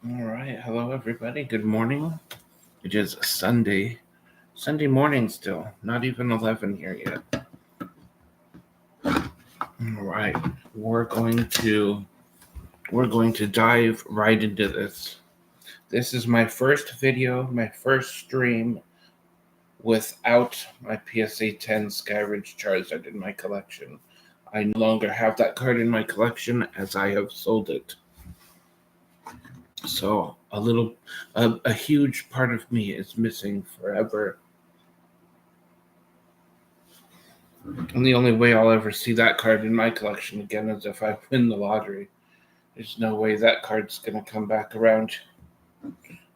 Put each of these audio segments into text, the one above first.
All right, hello everybody. Good morning. It is Sunday morning still. Not even 11 here yet. All right, we're going to dive right into this. This is my first video, my first stream without my PSA 10 Skyridge Charizard in my collection. I no longer have that card in my collection as I have sold it. So a huge part of me is missing forever. And the only way I'll ever see that card in my collection again is if I win the lottery. There's no way that card's gonna come back around,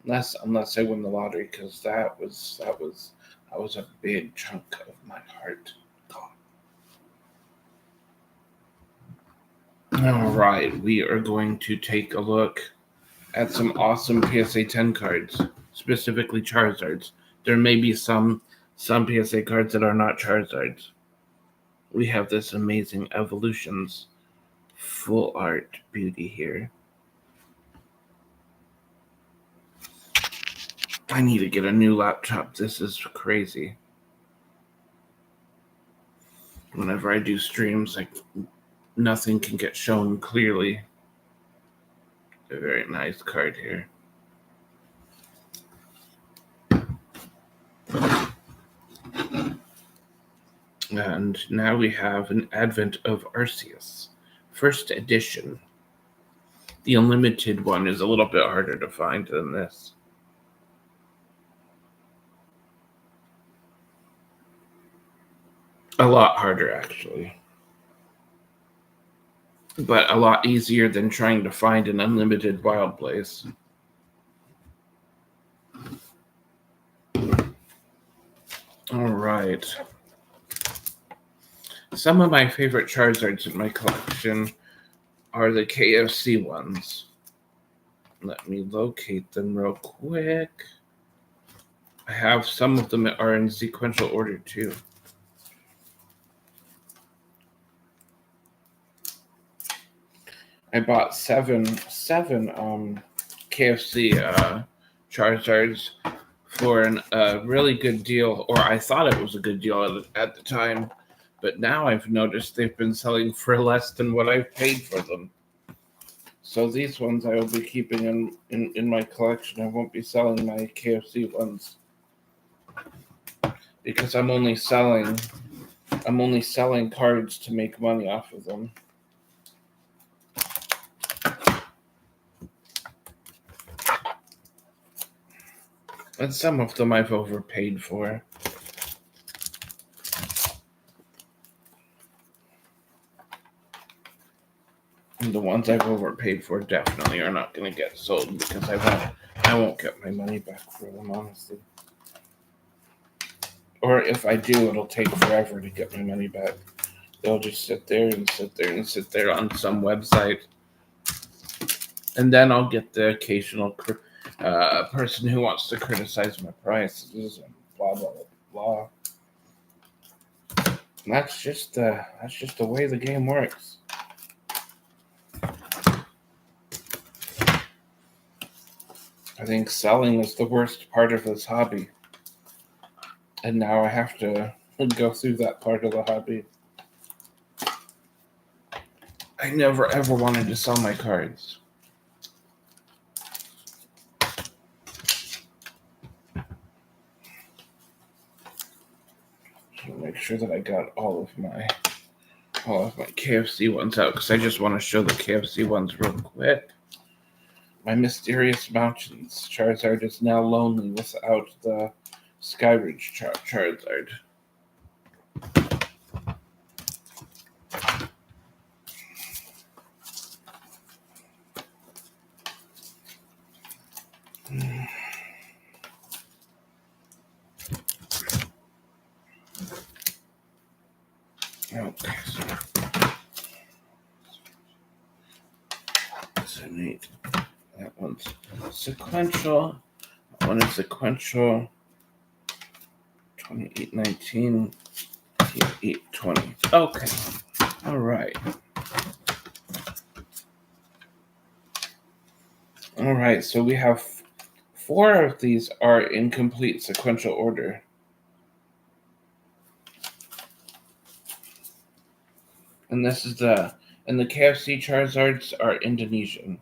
unless I win the lottery, because that was a big chunk of my heart. All right, we are going to take a look at some awesome PSA 10 cards, specifically Charizards. There may be some PSA cards that are not Charizards. We have this amazing Evolutions full art beauty here. I need to get a new laptop. This is crazy. Whenever I do streams, nothing can get shown clearly. A very nice card here. And now we have an Advent of Arceus, first edition. The unlimited one is a little bit harder to find than this. A lot harder, actually. But a lot easier than trying to find an unlimited wild place. All right. Some of my favorite Charizards in my collection are the KFC ones. Let me locate them real quick. I have some of them that are in sequential order too. I bought seven KFC Charizards for a really good deal, or I thought it was a good deal at the time, but now I've noticed they've been selling for less than what I've paid for them. So these ones I will be keeping in my collection. I won't be selling my KFC ones because I'm only selling cards to make money off of them. And some of them I've overpaid for. And the ones I've overpaid for definitely are not going to get sold because I won't get my money back for them, honestly. Or if I do, it'll take forever to get my money back. They'll just sit there on some website. And then I'll get the occasional person who wants to criticize my prices and blah blah blah. And that's just the way the game works. I think selling is the worst part of this hobby. And now I have to go through that part of the hobby. I never ever wanted to sell my cards. So make sure that I got all of my KFC ones out because I just want to show the KFC ones real quick. My Mysterious Mountains Charizard is now lonely without the Skyridge Charizard. Okay, so neat. That one's sequential. That one is sequential. 2819, 820. Okay. All All right, so we have 4 of these are in complete sequential order. And this is the KFC Charizards are Indonesian.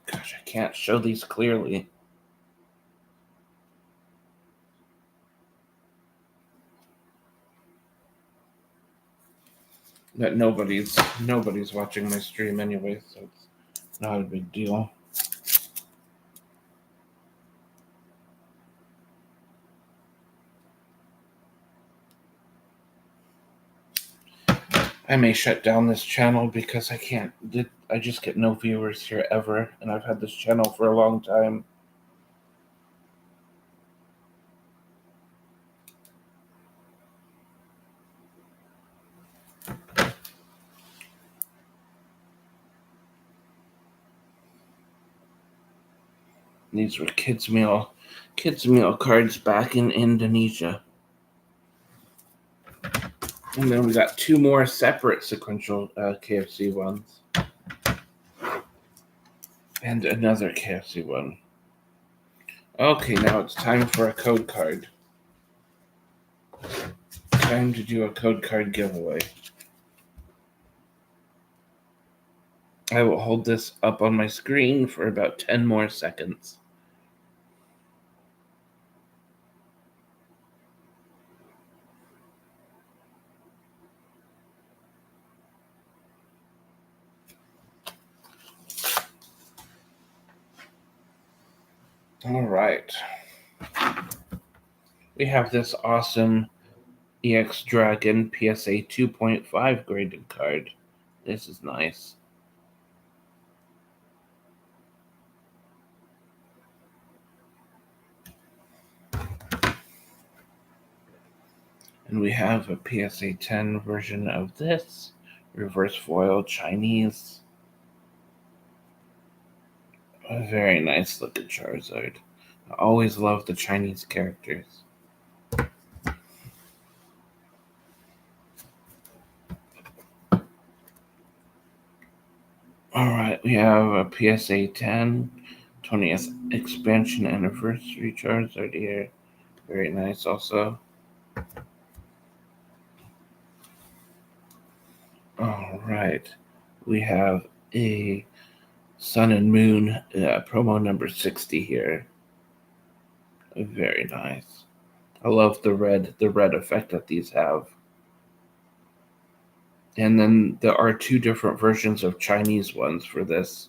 Gosh, I can't show these clearly. But nobody's watching my stream anyway, so it's not a big deal. I may shut down this channel because I just get no viewers here ever, and I've had this channel for a long time. These were kids meal cards back in Indonesia. And then we got 2 more separate sequential KFC ones. And another KFC one. Okay, now it's time for a code card. Time to do a code card giveaway. I will hold this up on my screen for about 10 more seconds. All right. We have this awesome EX Dragon PSA 2.5 graded card. This is nice. And we have a PSA 10 version of this. Reverse foil Chinese. A very nice looking Charizard. I always love the Chinese characters. Alright, we have a PSA 10 20th expansion anniversary Charizard here. Very nice also. Alright, we have a Sun and Moon promo number 60 here. Very nice. I love the red effect that these have. And then there are 2 different versions of Chinese ones for this.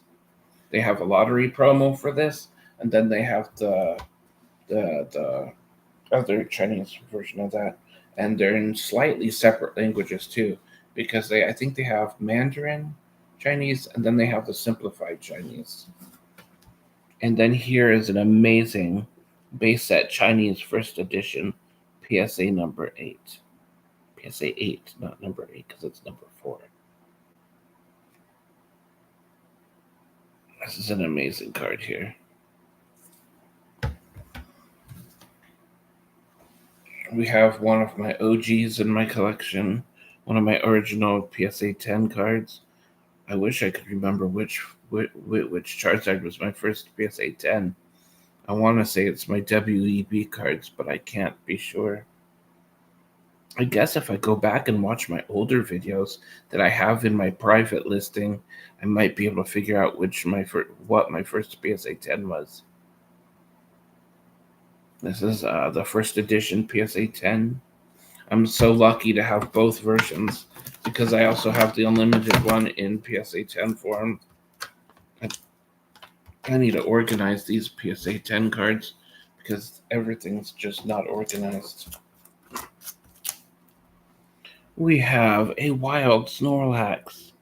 They have a lottery promo for this, and then they have the other Chinese version of that. And they're in slightly separate languages too, because I think they have Mandarin Chinese, and then they have the simplified Chinese. And then here is an amazing base set Chinese first edition PSA number 8. PSA 8, not number 8, because it's number 4. This is an amazing card here. We have one of my OGs in my collection, one of my original PSA 10 cards. I wish I could remember which Charizard was my first PSA 10. I want to say it's my WEB cards, but I can't be sure. I guess if I go back and watch my older videos that I have in my private listing, I might be able to figure out what my first PSA 10 was. This is the first edition PSA 10. I'm so lucky to have both versions because I also have the unlimited one in PSA 10 form. I need to organize these PSA 10 cards because everything's just not organized. We have a wild Snorlax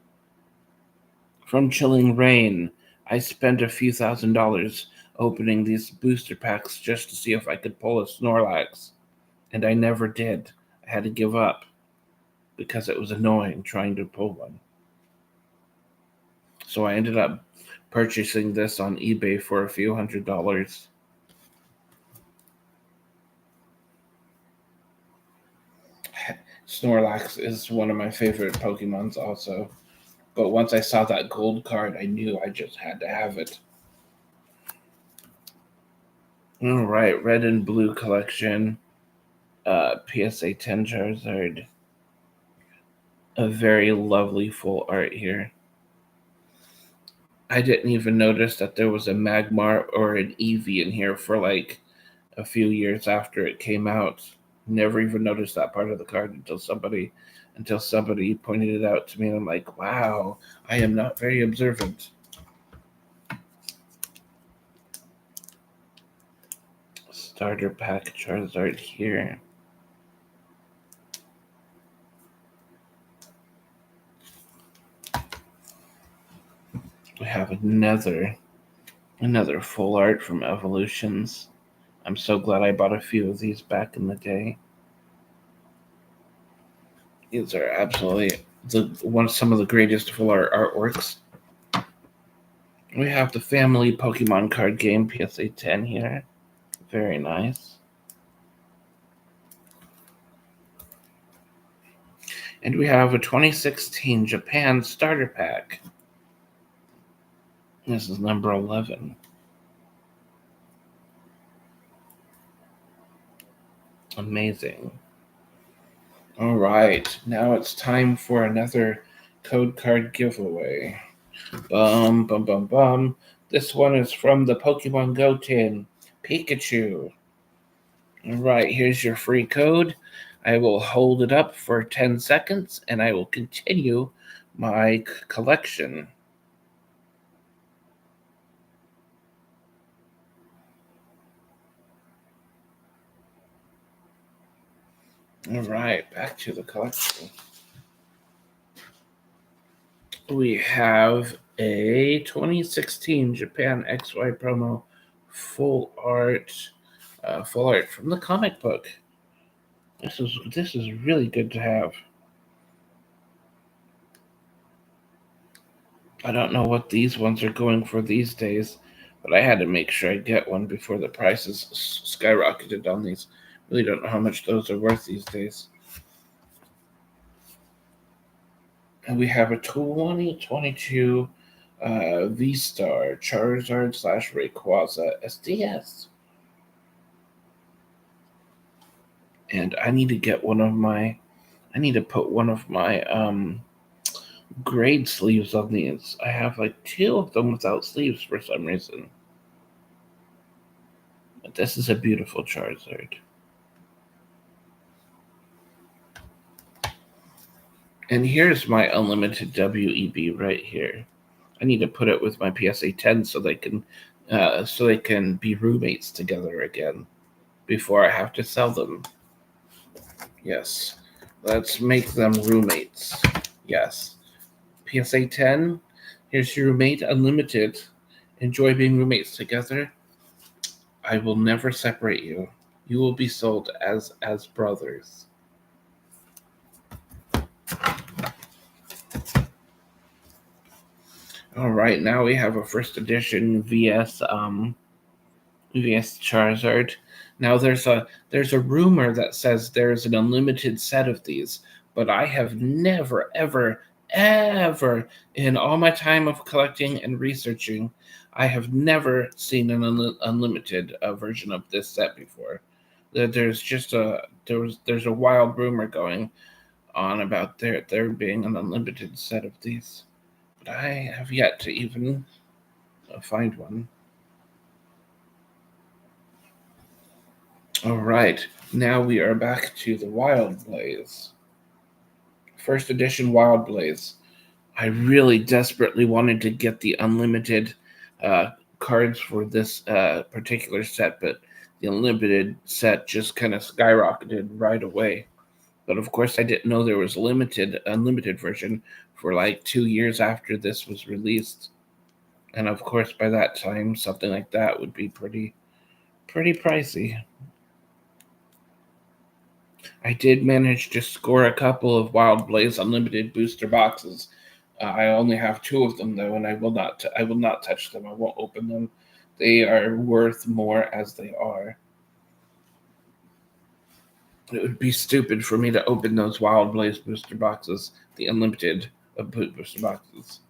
from Chilling Rain. I spent a few $1,000s opening these booster packs just to see if I could pull a Snorlax, and I never did. I had to give up because it was annoying trying to pull one. So I ended up purchasing this on eBay for a few $100s. Snorlax is one of my favorite Pokemons also. But once I saw that gold card, I knew I just had to have it. All right, red and blue collection. PSA 10 Charizard. A very lovely full art here. I didn't even notice that there was a Magmar or an Eevee in here for like a few years after it came out. Never even noticed that part of the card until somebody pointed it out to me, and I'm like, wow, I am not very observant. Starter pack Charizard here. We have another full art from Evolutions. I'm so glad I bought a few of these back in the day. These are absolutely some of the greatest full art artworks. We have the family Pokemon card game PSA 10 here. Very nice. And we have a 2016 Japan starter pack. This is number 11. Amazing. All right, now it's time for another code card giveaway. Bum, bum, bum, bum. This one is from the Pokemon Go tin, Pikachu. All right, here's your free code. I will hold it up for 10 seconds and I will continue my collection. All right, back to the collection. We have a 2016 Japan XY promo full art from the comic book. This is really good to have. I don't know what these ones are going for these days, but I had to make sure I get one before the prices skyrocketed on these. Really don't know how much those are worth these days. And we have a 2022 V-Star Charizard / Rayquaza SDS. And I need to get I need to put one of my grade sleeves on these. I have like 2 of them without sleeves for some reason. But this is a beautiful Charizard. And here's my unlimited WEB right here. I need to put it with my PSA 10 so they can be roommates together again before I have to sell them. Yes, let's make them roommates. Yes, PSA 10. Here's your roommate unlimited. Enjoy being roommates together. I will never separate you. You will be sold as brothers. All right, now we have a first edition VS Charizard. Now there's a rumor that says there's an unlimited set of these, but I have never ever in all my time of collecting and researching, I have never seen an unlimited version of this set before. There's a wild rumor going on about there being an unlimited set of these. But I have yet to even find one. All right, now we are back to the Wild Blaze. First edition Wild Blaze. I really desperately wanted to get the unlimited cards for this particular set, but the unlimited set just kind of skyrocketed right away. But of course, I didn't know there was unlimited version for like 2 years after this was released. And of course, by that time, something like that would be pretty pricey. I did manage to score a couple of Wild Blaze Unlimited booster boxes. I only have 2 of them though, and I will not touch them. I won't open them. They are worth more as they are. It would be stupid for me to open those Wild Blaze booster boxes, the unlimited booster boxes.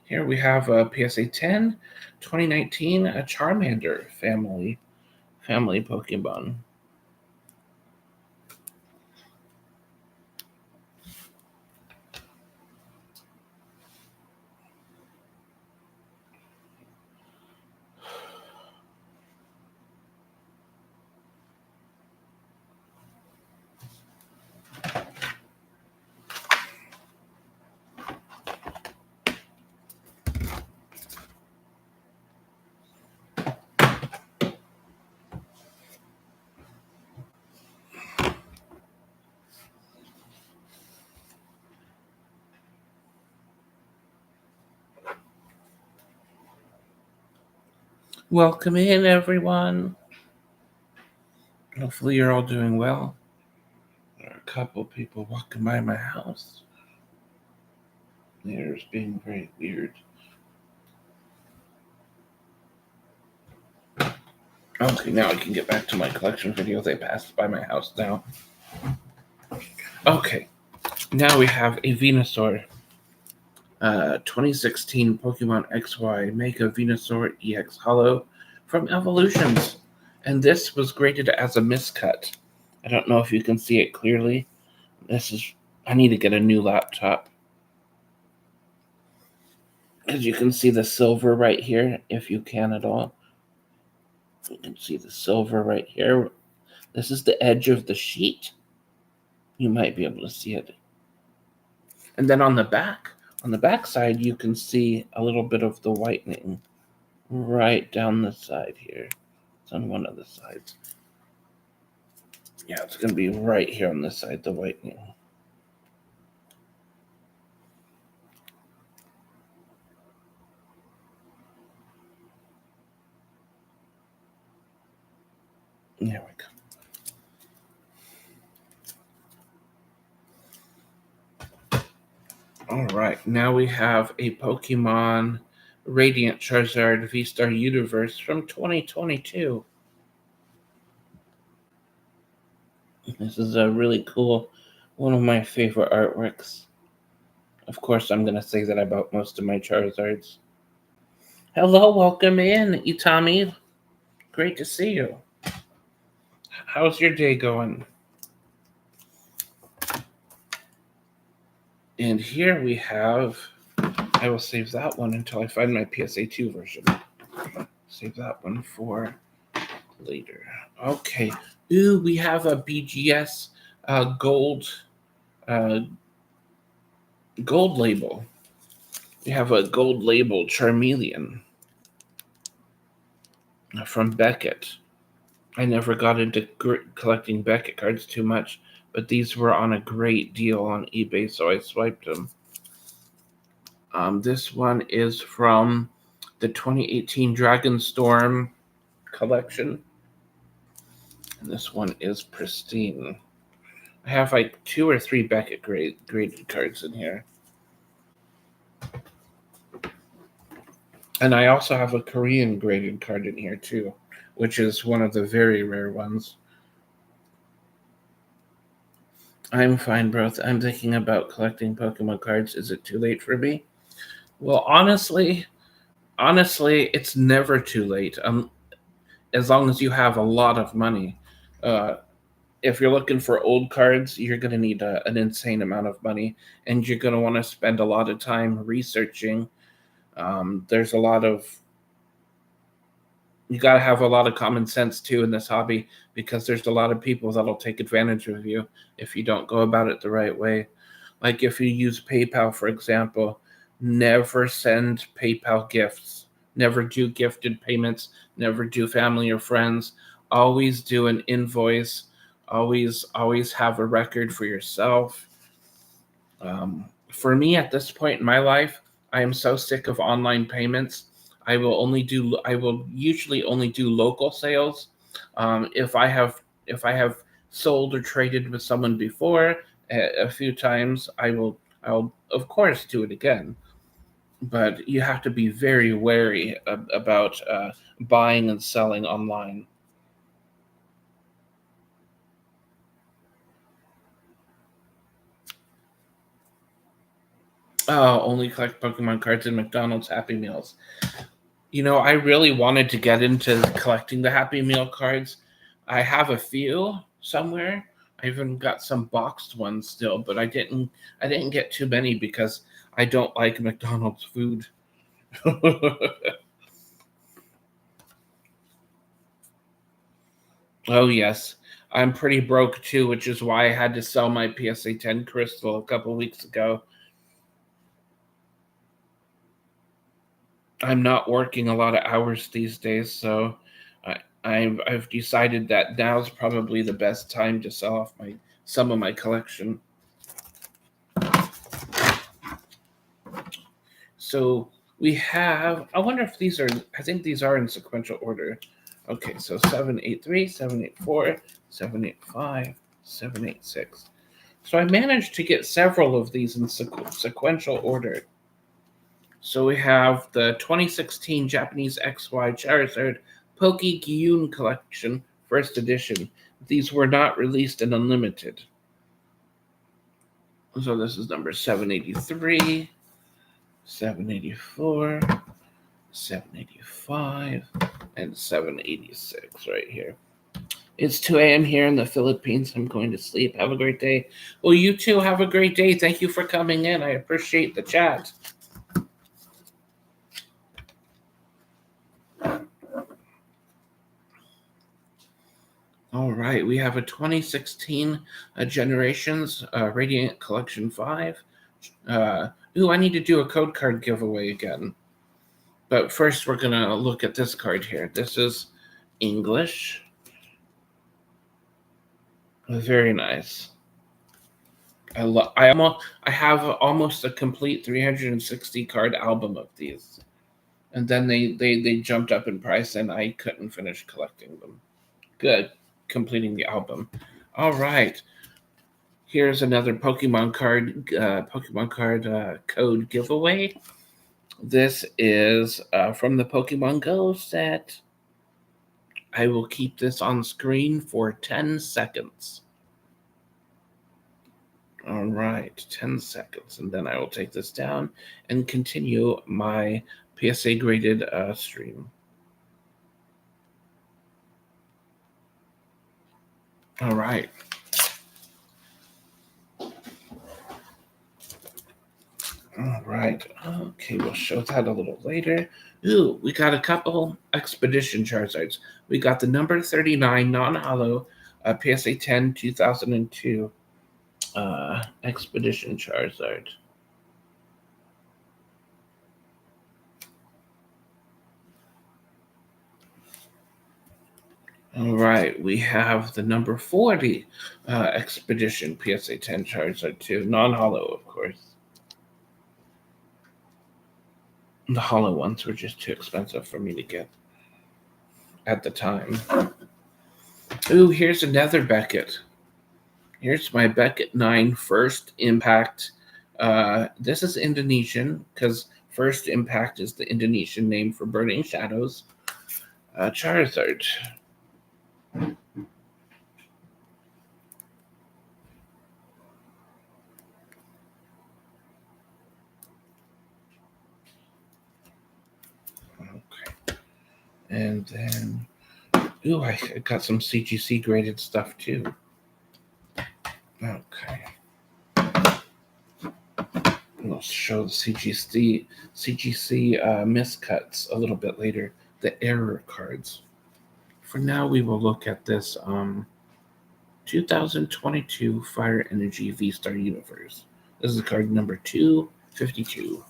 Here we have a PSA 10, 2019, a Charmander family Pokemon. Welcome in, everyone. Hopefully you're all doing well. There are a couple people walking by my house. They're being very weird. Okay, now I can get back to my collection video. They passed by my house now. Okay, now we have a Venusaur. 2016 Pokemon XY Mega Venusaur EX Hollow from Evolutions. And this was graded as a miscut. I don't know if you can see it clearly. I need to get a new laptop. As you can see the silver right here, if you can at all. You can see the silver right here. This is the edge of the sheet. You might be able to see it. And then on the back side, you can see a little bit of the whitening right down the side here. It's on one of the sides. Yeah, it's going to be right here on this side, the whitening. There we go. All right, now we have a Pokemon Radiant Charizard V-Star Universe from 2022. This is a really cool, one of my favorite artworks. Of course, I'm going to say that about most of my Charizards. Hello, welcome in, Itami. Great to see you. How's your day going? And here we have, I will save that one until I find my PSA 2 version. Save that one for later. Okay. Ooh, we have a BGS gold label. We have a gold label Charmeleon from Beckett. I never got into collecting Beckett cards too much, but these were on a great deal on eBay, so I swiped them. This one is from the 2018 Dragonstorm collection. And this one is pristine. I have like 2 or 3 Beckett graded cards in here. And I also have a Korean graded card in here too, which is one of the very rare ones. I'm fine, bro. I'm thinking about collecting Pokemon cards. Is it too late for me? Well, honestly, it's never too late. As long as you have a lot of money. If you're looking for old cards, you're going to need an insane amount of money, and you're going to want to spend a lot of time researching. There's a lot of you got to have a lot of common sense too in this hobby, because there's a lot of people that'll take advantage of you if you don't go about it the right way. Like if you use PayPal, for example, never send PayPal gifts, never do gifted payments, never do family or friends. Always do an invoice. Always have a record for yourself. For me, at this point in my life, I am so sick of online payments. I will usually only do local sales. If I have sold or traded with someone before a few times, I'll of course do it again. But you have to be very wary about buying and selling online. Oh, only collect Pokemon cards in McDonald's Happy Meals. You know, I really wanted to get into collecting the Happy Meal cards. I have a few somewhere. I even got some boxed ones still, but I didn't get too many because I don't like McDonald's food. Oh yes. I'm pretty broke too, which is why I had to sell my PSA 10 crystal a couple weeks ago. I'm not working a lot of hours these days, so I've decided that now's probably the best time to sell off some of my collection. So we have. I wonder if these are. I think these are in sequential order. Okay, so 783, 784, 785, 786. So I managed to get several of these in sequential order. So we have the 2016 Japanese XY Charizard Poke-Gyun Collection, first edition. These were not released in Unlimited. So this is number 783, 784, 785, and 786 right here. It's 2 a.m. here in the Philippines. I'm going to sleep. Have a great day. Well, you too have a great day. Thank you for coming in. I appreciate the chat. All right, we have a 2016 Generations Radiant Collection 5. I need to do a code card giveaway again. But first, we're going to look at this card here. This is English. Very nice. I have almost a complete 360 card album of these. And then they jumped up in price and I couldn't finish collecting them. Good. Completing the album. All right. Here's another Pokemon card code giveaway. This is from the Pokemon Go set. I will keep this on screen for 10 seconds. All right, 10 seconds, and then I will take this down and continue my PSA graded stream. All right. All right. Okay, we'll show that a little later. Ooh, we got a couple Expedition Charizards. We got the number 39 non-hollow PSA 10 2002 Expedition Charizard. All right, we have the number 40 Expedition PSA 10 Charizard 2, non-hollow, of course. The hollow ones were just too expensive for me to get at the time. Ooh, here's another Beckett. Here's my Beckett 9 First Impact. This is Indonesian because First Impact is the Indonesian name for Burning Shadows. Charizard. Okay. And then, ooh, I got some CGC graded stuff too. Okay. We'll show the CGC miscuts a little bit later, the error cards. For now, we will look at this 2022 Fire Energy V-Star Universe. This is card number 252.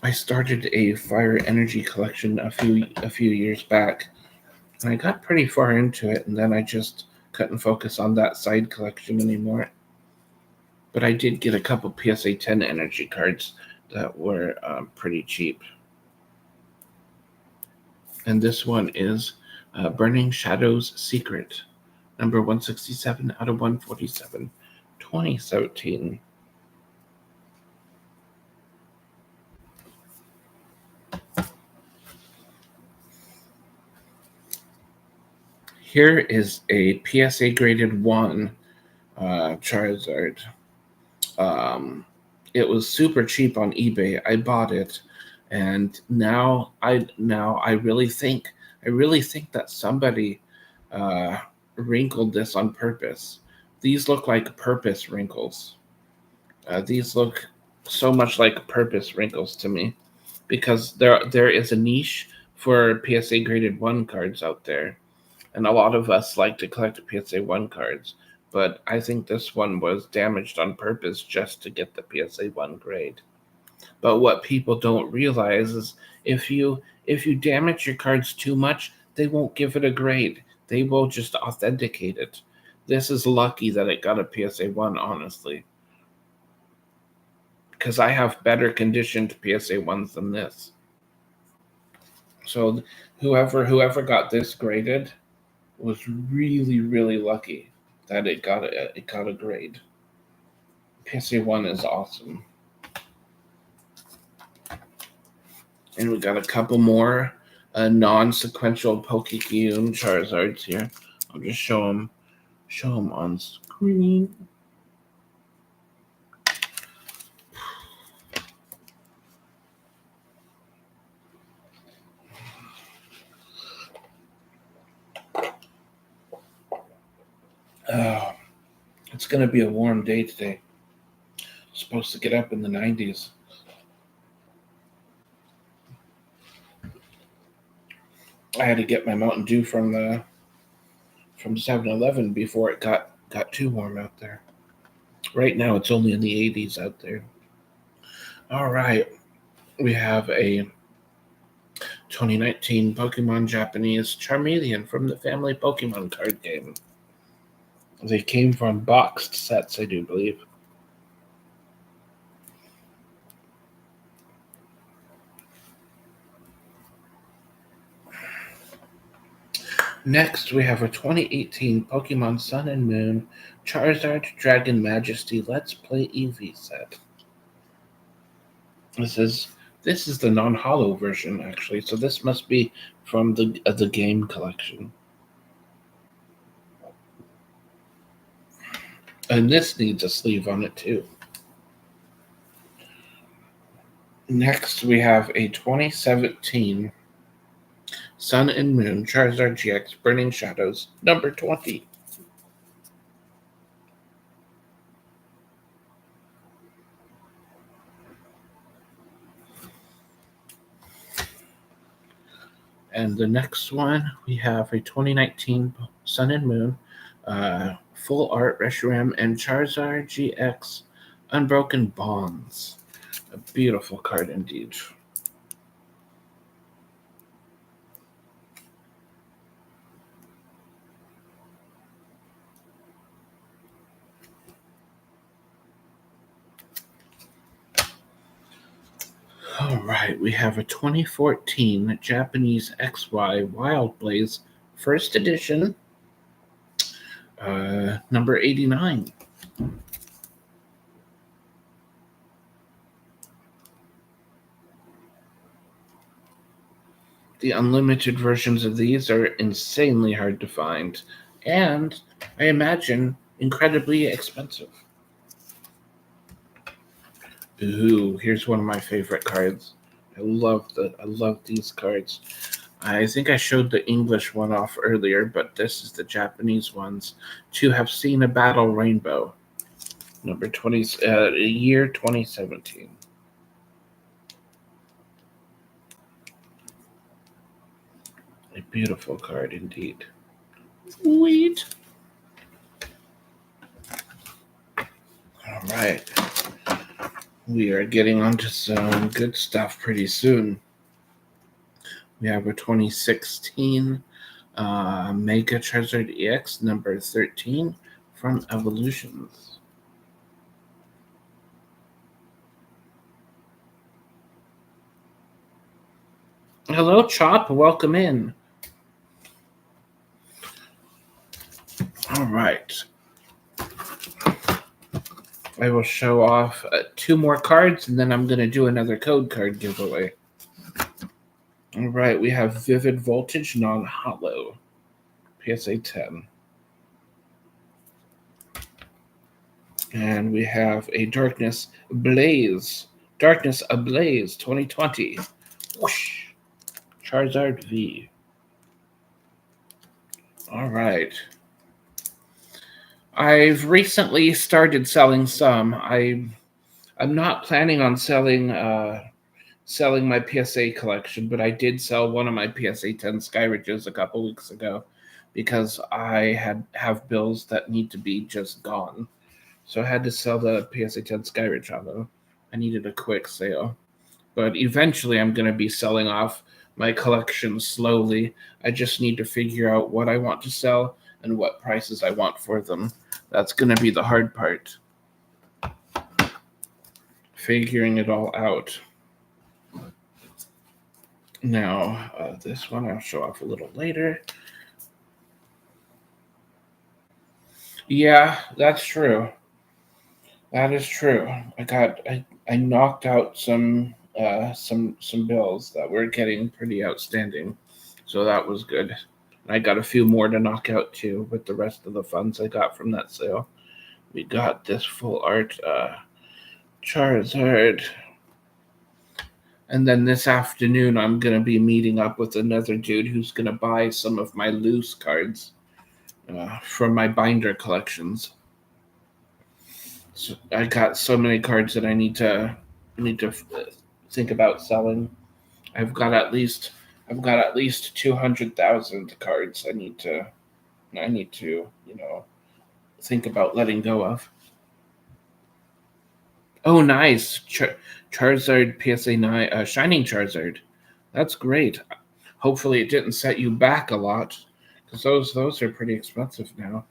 I started a Fire Energy collection a few years back, and I got pretty far into it, and then I just couldn't focus on that side collection anymore. But I did get a couple PSA 10 energy cards that were pretty cheap. And this one is Burning Shadows Secret, number 167 out of 147, 2017. Here is a PSA graded 1 Charizard. It was super cheap on eBay. I bought it, and now I really think that somebody wrinkled this on purpose. These look like purpose wrinkles. These look so much like purpose wrinkles to me, because there is a niche for PSA graded 1 cards out there, and a lot of us like to collect PSA 1 cards, but I think this one was damaged on purpose just to get the PSA 1 grade. But what people don't realize is if you damage your cards too much, they won't give it a grade. They will just authenticate it. This is lucky that it got a PSA 1, honestly, because I have better conditioned PSA 1s than this. So whoever got this graded was really, really lucky that it got a grade. PSA 1 is awesome. And we got a couple more non-sequential Pokekyun Charizards here. I'll just show them on screen. It's going to be a warm day today. It's supposed to get up in the 90s. I had to get my Mountain Dew from 7-Eleven before it got too warm out there. Right now it's only in the 80s out there. All right. We have a 2019 Pokemon Japanese Charmeleon from the family Pokemon card game. They came from boxed sets, I do believe. Next, we have a 2018 Pokemon Sun and Moon Charizard Dragon Majesty Let's Play Eevee set. This is the non-holo version, actually, so this must be from the game collection. And this needs a sleeve on it, too. Next, we have a 2017 Sun and Moon Charizard GX Burning Shadows, number 20. And the next one, we have a 2019 Sun and Moon Full Art Reshiram and Charizard GX Unbroken Bonds. A beautiful card indeed. All right, we have a 2014 Japanese XY Wild Blaze First Edition, number 89. The unlimited versions of these are insanely hard to find, and I imagine incredibly expensive. Ooh, here's one of my favorite cards. I love these cards. I think I showed the English one off earlier, but this is the Japanese ones. To Have Seen a Battle Rainbow, number 20, year 2017. A beautiful card indeed. Sweet. All right. We are getting onto some good stuff pretty soon. We have a 2016 Mega Charizard EX number 13 from Evolutions. Hello, Chop. Welcome in. All right. I will show off 2 more cards, and then I'm going to do another code card giveaway. All right, we have Vivid Voltage Non-Holo, PSA 10. And we have a Darkness Ablaze 2020. Whoosh. Charizard V. All right. I've recently started selling some. I'm not planning on selling my PSA collection, but I did sell one of my PSA 10 Skyridges a couple weeks ago because I have bills that need to be just gone. So I had to sell the PSA 10 Skyridge on them. I needed a quick sale. But eventually I'm going to be selling off my collection slowly. I just need to figure out what I want to sell and what prices I want for them. That's going to be the hard part. Figuring it all out. Now, this one I'll show off a little later. Yeah, that's true. That is true. I knocked out some bills that were getting pretty outstanding, so that was good. I got a few more to knock out too with the rest of the funds I got from that sale. We got this full art Charizard. And then this afternoon, I'm going to be meeting up with another dude who's going to buy some of my loose cards from my binder collections. So I got so many cards that I need to think about selling. I've got at least 200,000 cards I need to think about letting go of. Oh, nice. Charizard PSA 9, Shining Charizard. That's great. Hopefully it didn't set you back a lot, because those are pretty expensive now,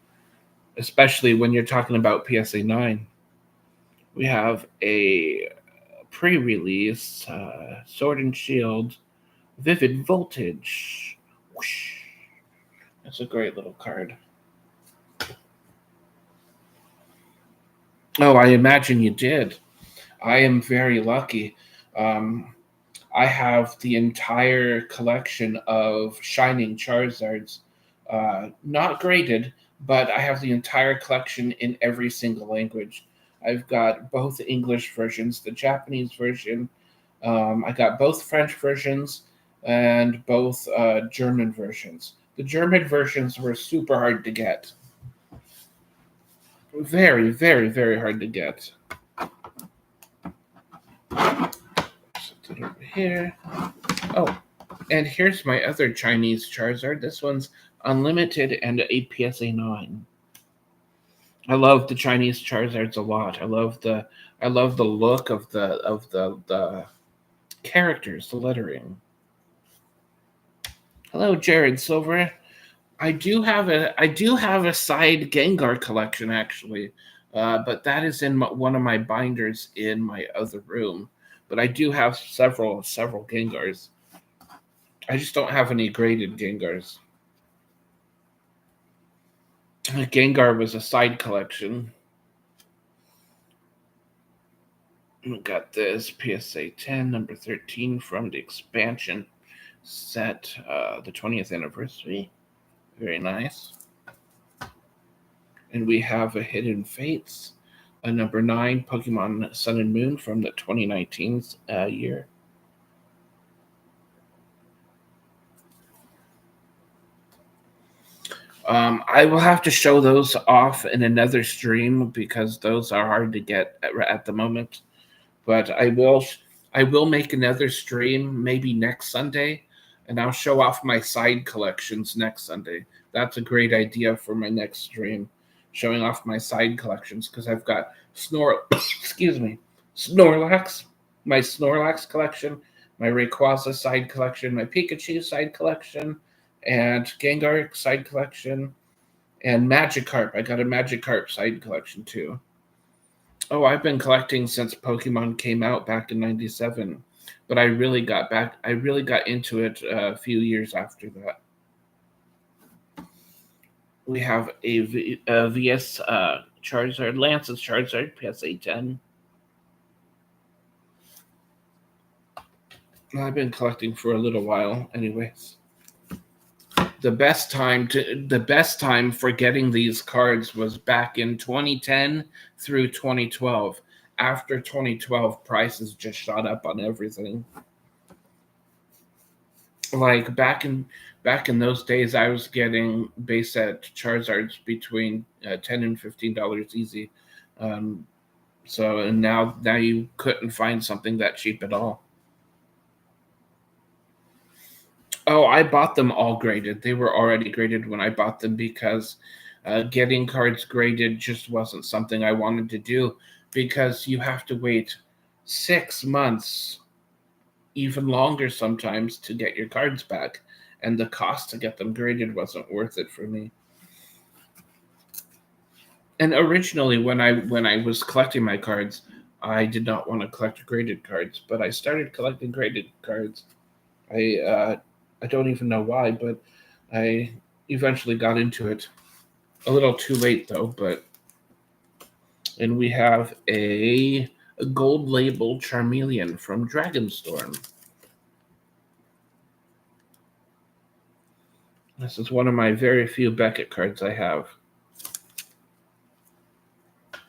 especially when you're talking about PSA 9. We have a pre-release Sword and Shield Vivid Voltage. Whoosh. That's a great little card. Oh, I imagine you did. I am very lucky. I have the entire collection of Shining Charizards, not graded, but I have the entire collection in every single language. I've got both English versions, the Japanese version. I got both French versions and both German versions. The German versions were super hard to get. Very, very, very hard to get. Set it over here. Oh, and here's my other Chinese Charizard. This one's unlimited and a PSA 9. I love the Chinese Charizards a lot. I love the look of the characters, the lettering. Hello, Jared Silver. I do have a side Gengar collection actually, but that is in one of my binders in my other room. But I do have several Gengars. I just don't have any graded Gengars. Gengar was a side collection. We got this PSA 10 number 13 from the expansion set, the 20th anniversary. Very nice. And we have a Hidden Fates, a number 9 Pokemon Sun and Moon from the 2019 year. I will have to show those off in another stream because those are hard to get at the moment. But I will make another stream maybe next Sunday, and I'll show off my side collections next Sunday. That's a great idea for my next stream, showing off my side collections because I've got Snorlax, my Snorlax collection, my Rayquaza side collection, my Pikachu side collection, and Gengar side collection, and Magikarp. I got a Magikarp side collection too. Oh, I've been collecting since Pokemon came out back in '97, but I really got into it a few years after that. We have a VS Charizard, Lance's Charizard, PSA 10. I've been collecting for a little while, anyways. The best time for getting these cards was back in 2010 through 2012. After 2012, prices just shot up on everything. Like back in those days, I was getting base set Charizards between $10 and $15 easy. Um, and now you couldn't find something that cheap at all. Oh, I bought them all graded. They were already graded when I bought them because getting cards graded just wasn't something I wanted to do because you have to wait 6 months, even longer sometimes, to get your cards back. And the cost to get them graded wasn't worth it for me. And originally, when I was collecting my cards, I did not want to collect graded cards, but I started collecting graded cards. I don't even know why, but I eventually got into it. A little too late though, and we have a gold label Charmeleon from Dragonstorm. This is one of my very few Beckett cards I have.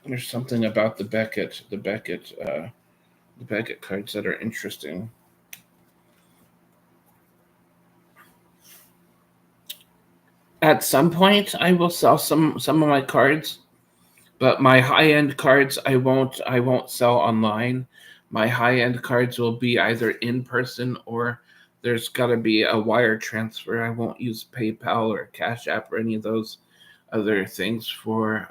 There's something about the Beckett cards that are interesting. At some point, I will sell some of my cards, but my high end cards I won't sell online. My high end cards will be either in person or there's got to be a wire transfer. I won't use PayPal or Cash App or any of those other things for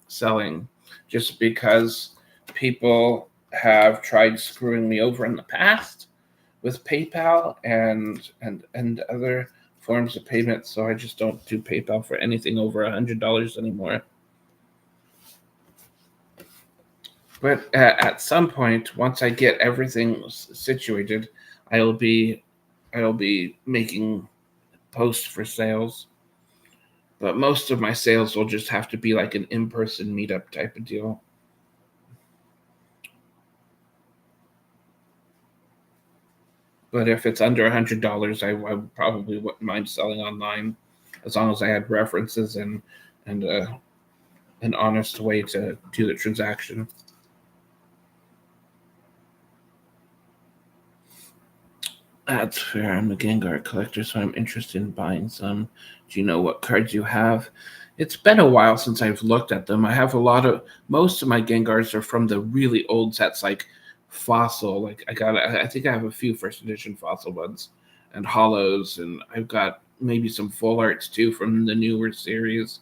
selling, just because people have tried screwing me over in the past with PayPal and other forms of payment. So I just don't do PayPal for anything over $100 anymore. But at some point, once I get everything situated, I'll be making posts for sales. But most of my sales will just have to be like an in-person meetup type of deal. But if it's under $100, I probably wouldn't mind selling online, as long as I had references and an honest way to do the transaction. That's fair. I'm a Gengar collector, so I'm interested in buying some. Do you know what cards you have? It's been a while since I've looked at them. I have most of my Gengars are from the really old sets, like Fossil. Like I think I have a few first edition Fossil ones and Hollows, and I've got maybe some full arts too from the newer series.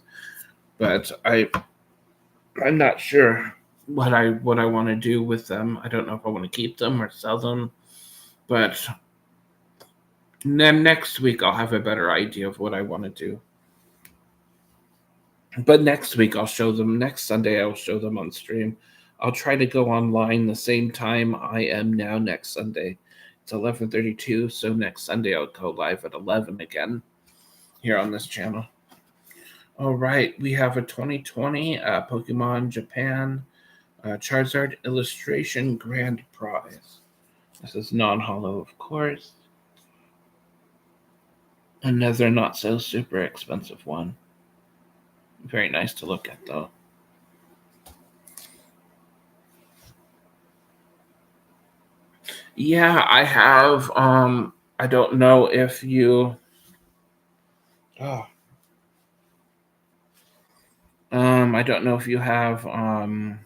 But I'm not sure what I want to do with them. I don't know if I want to keep them or sell them, but then next week I'll have a better idea of what I want to do. But next week I'll show them. Next Sunday I'll show them on stream. I'll try to go online the same time I am now next Sunday. It's 11:32, so next Sunday I'll go live at 11 again here on this channel. All right, we have a 2020 Pokemon Japan Charizard illustration grand prize. This is non-holo, of course. Another not so super expensive one. Very nice to look at, though. Yeah, I have. I don't know if you. Oh. I don't know if you have. Wow,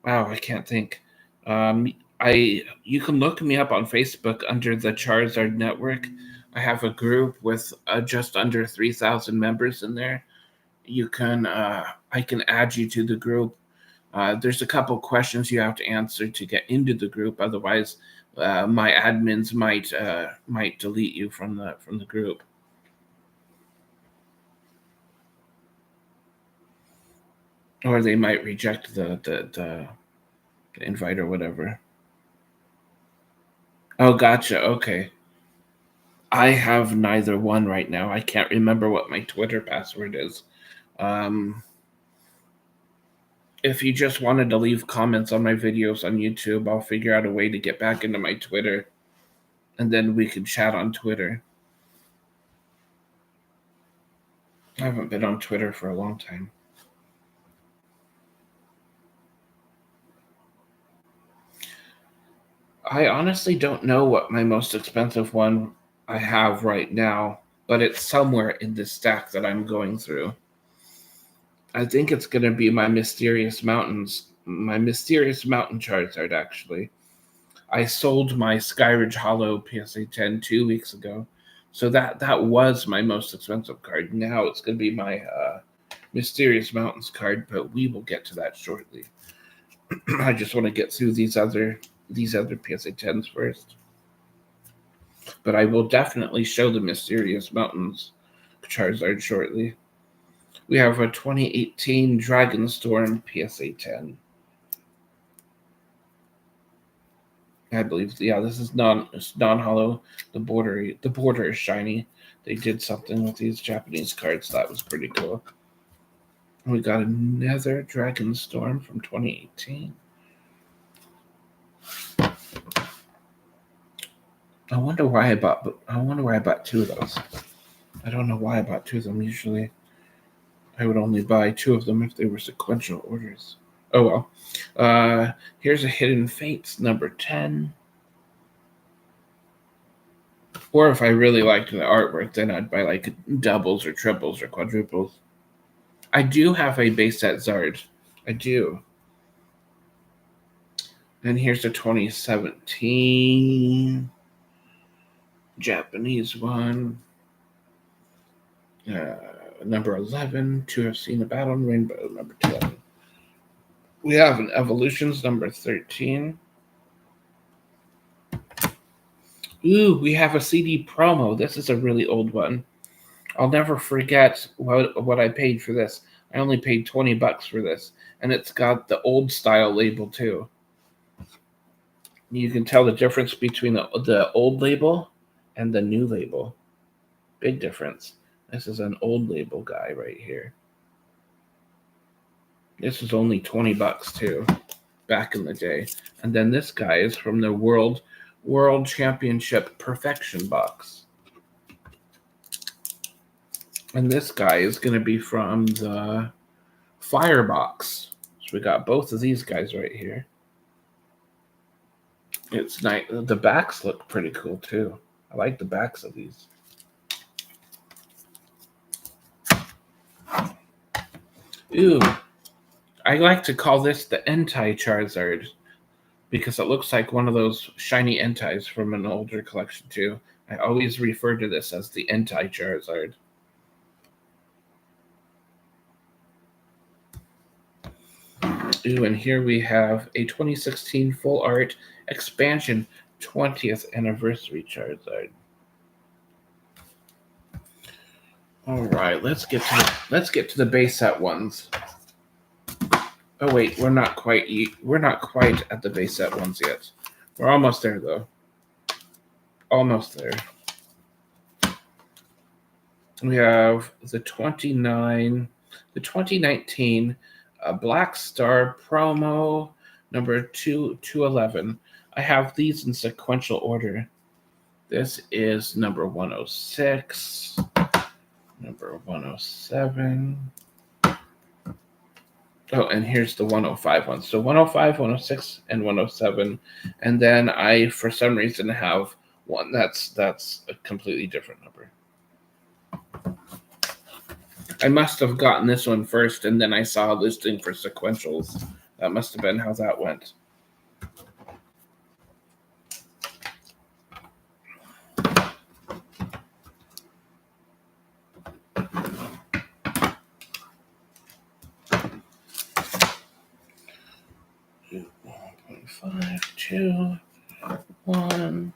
I can't think. You can look me up on Facebook under the Charizard Network. I have a group with just under 3,000 members in there. You can. I can add you to the group. There's a couple questions you have to answer to get into the group. Otherwise, my admins might delete you from the group. Or they might reject the invite or whatever. Oh, gotcha. Okay. I have neither one right now. I can't remember what my Twitter password is. If you just wanted to leave comments on my videos on YouTube, I'll figure out a way to get back into my Twitter, and then we can chat on Twitter. haven't been on Twitter for a long time. I honestly don't know what my most expensive one I have right now, but it's somewhere in this stack that I'm going through. I think it's going to be my Mysterious Mountain Charizard, actually. I sold my Skyridge Hollow PSA 10 2 weeks ago, so that was my most expensive card. Now it's going to be my Mysterious Mountains card, but we will get to that shortly. I just want to get through these other PSA 10s first. But I will definitely show the Mysterious Mountains Charizard shortly. We have a 2018 Dragonstorm PSA 10. I believe, yeah, this is non-hollow. The border is shiny. They did something with these Japanese cards that was pretty cool. We got another Dragonstorm from 2018. I wonder why I bought two of those. I don't know why I bought two of them. Usually, I would only buy two of them if they were sequential orders. Oh well. Here's a Hidden Fates number 10. Or if I really liked the artwork, then I'd buy like doubles or triples or quadruples. I do have a base set Zard. I do. And here's the 2017 Japanese one. Number 11. To Have Seen a Battle in Rainbow, number 10. We have an Evolutions, number 13. Ooh, we have a CD promo. This is a really old one. I'll never forget what I paid for this. I only paid $20 for this, and it's got the old style label too. You can tell the difference between the old label and the new label. Big difference. This is an old label guy right here. This is only $20 too, back in the day. And then this guy is from the World Championship Perfection box. And this guy is going to be from the Firebox. So we got both of these guys right here. It's nice. The backs look pretty cool too. I like the backs of these. Ooh, I like to call this the Entei Charizard because it looks like one of those shiny Entais from an older collection too. I always refer to this as the Entei Charizard. Ooh, and here we have a 2016 Full Art Expansion 20th Anniversary Charizard. All right, let's get to the base set ones. Oh wait, we're not quite at the base set ones yet. We're almost there though. Almost there. We have the 2019 Black Star promo number 211. I have these in sequential order. This is number 106, number 107. Oh, and here's the 105 one. So 105, 106, and 107. And then I, for some reason, have one that's a completely different number. I must have gotten this one first, and then I saw a listing for sequentials. That must have been how that went. Five, two, one.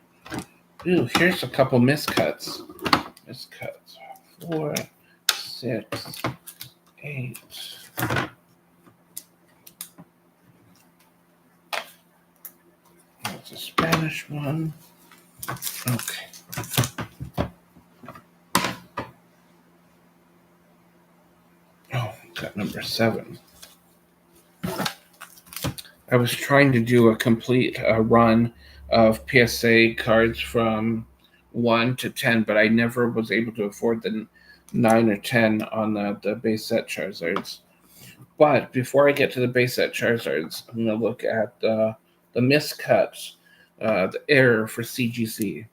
Ooh, here's a couple miscuts. 4, 6, 8. That's a Spanish one. Okay. Oh, got number 7. I was trying to do a complete run of PSA cards from 1 to 10, but I never was able to afford 9 or 10 on the base set Charizards. But before I get to the base set Charizards, I'm going to look at the miscuts, the error for CGC.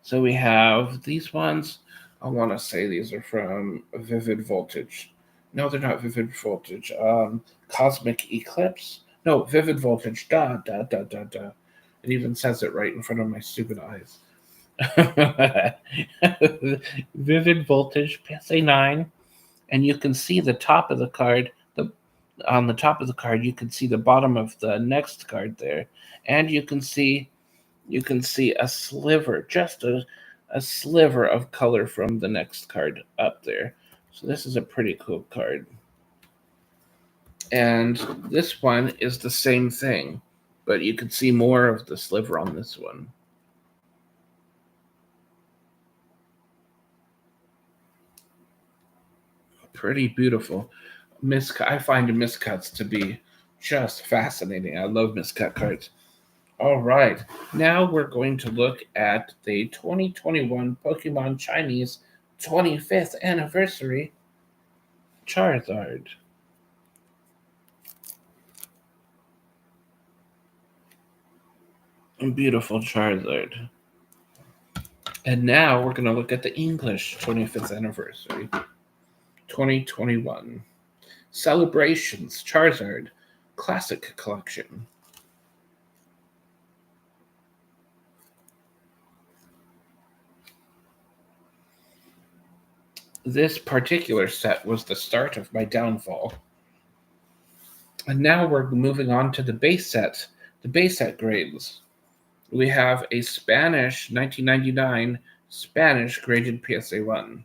So we have these ones. I want to say these are from Vivid Voltage. No, they're not Vivid Voltage. Cosmic Eclipse. No, Vivid Voltage. It even says it right in front of my stupid eyes. Vivid Voltage, PSA 9. And you can see the top of the card. On the top of the card, you can see the bottom of the next card there. And you can see a sliver, just a sliver of color from the next card up there. So this is a pretty cool card. And this one is the same thing, but you can see more of the sliver on this one. Pretty beautiful. I find miscuts to be just fascinating. I love miscut cards. All right, now we're going to look at the 2021 Pokemon Chinese 25th anniversary Charizard. Beautiful Charizard. And now we're going to look at the English 25th anniversary 2021 Celebrations Charizard Classic Collection. This particular set was the start of my downfall. And now we're moving on to the base set grades. We have a Spanish 1999 Spanish graded PSA 1.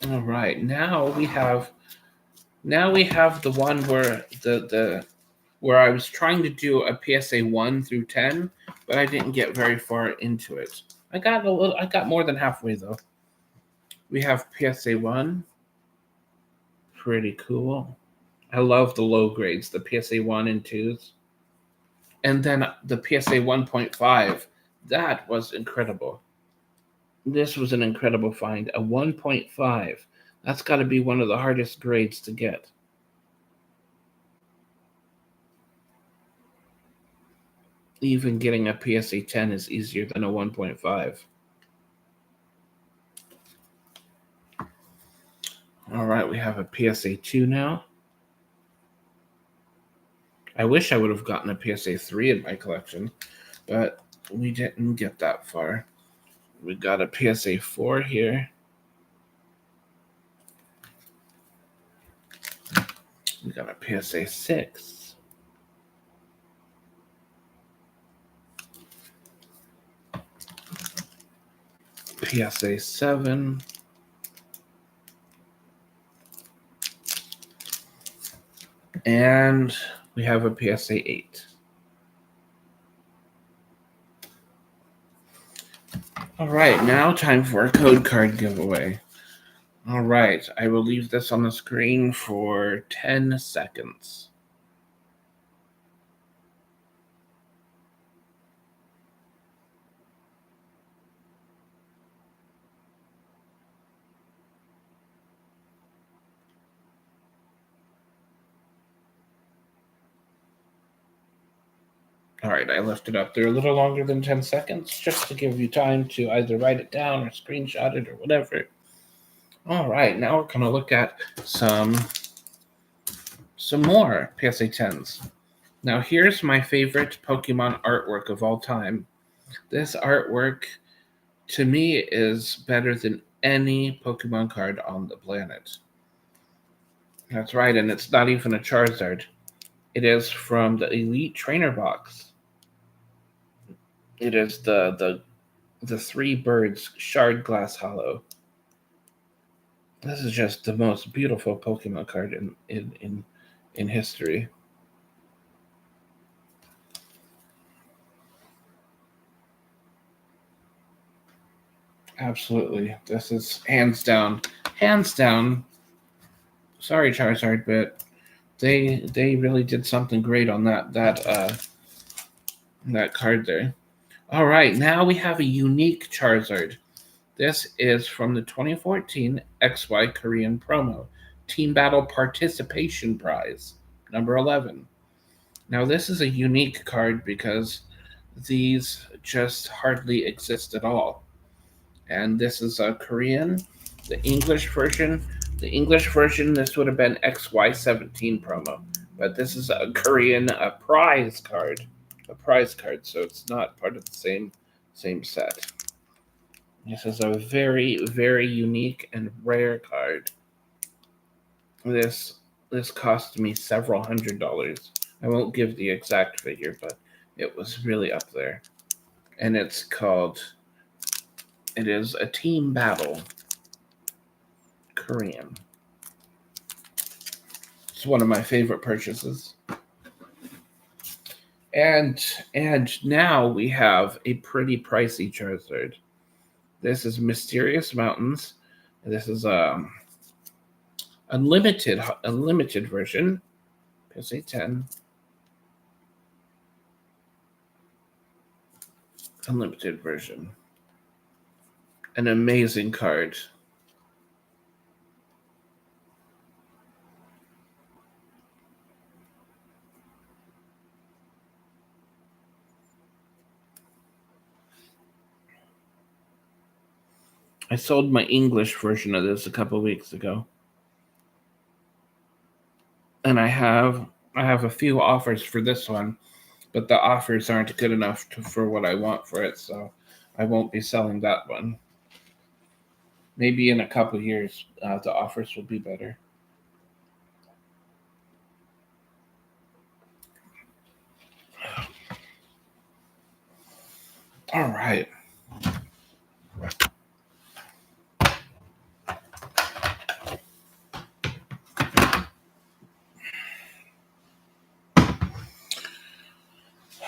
All right, now we have the one where where I was trying to do a PSA 1 through 10, but I didn't get very far into it. I got more than halfway though. We have PSA 1. Pretty cool. I love the low grades, the PSA 1 and 2s. And then the PSA 1.5. That was incredible. This was an incredible find. A 1.5. That's got to be one of the hardest grades to get. Even getting a PSA 10 is easier than a 1.5. All right, we have a PSA 2 now. I wish I would have gotten a PSA 3 in my collection, but we didn't get that far. We got a PSA 4 here. We got a PSA 6. PSA 7. And we have a PSA 8. All right, now time for a code card giveaway. All right, I will leave this on the screen for 10 seconds. All right, I left it up there a little longer than 10 seconds just to give you time to either write it down or screenshot it or whatever. All right, now we're going to look at some more PSA 10s. Now, here's my favorite Pokemon artwork of all time. This artwork, to me, is better than any Pokemon card on the planet. That's right, and it's not even a Charizard. It is from the Elite Trainer box. It is the Three Birds Shard Glass Hollow. This is just the most beautiful Pokemon card in history. Absolutely. This is hands down. Sorry, Charizard, but they really did something great on that card there. All right, now we have a unique Charizard. This is from the 2014 XY Korean promo, Team Battle Participation Prize, number 11. Now, this is a unique card because these just hardly exist at all. And this is a Korean. The English version, this would have been XY17 promo, but this is a Korean prize card, so it's not part of the same set. This is a very, very unique and rare card. This cost me several $100s. I won't give the exact figure, but it was really up there. And it is a team battle Korean. It's one of my favorite purchases. And now we have a pretty pricey Charizard. This is Mysterious Mountains. This is a unlimited version. PSA 10. Unlimited version. An amazing card. I sold my English version of this a couple weeks ago. And I have a few offers for this one, but the offers aren't good enough for what I want for it, so I won't be selling that one. Maybe in a couple years, the offers will be better. All right.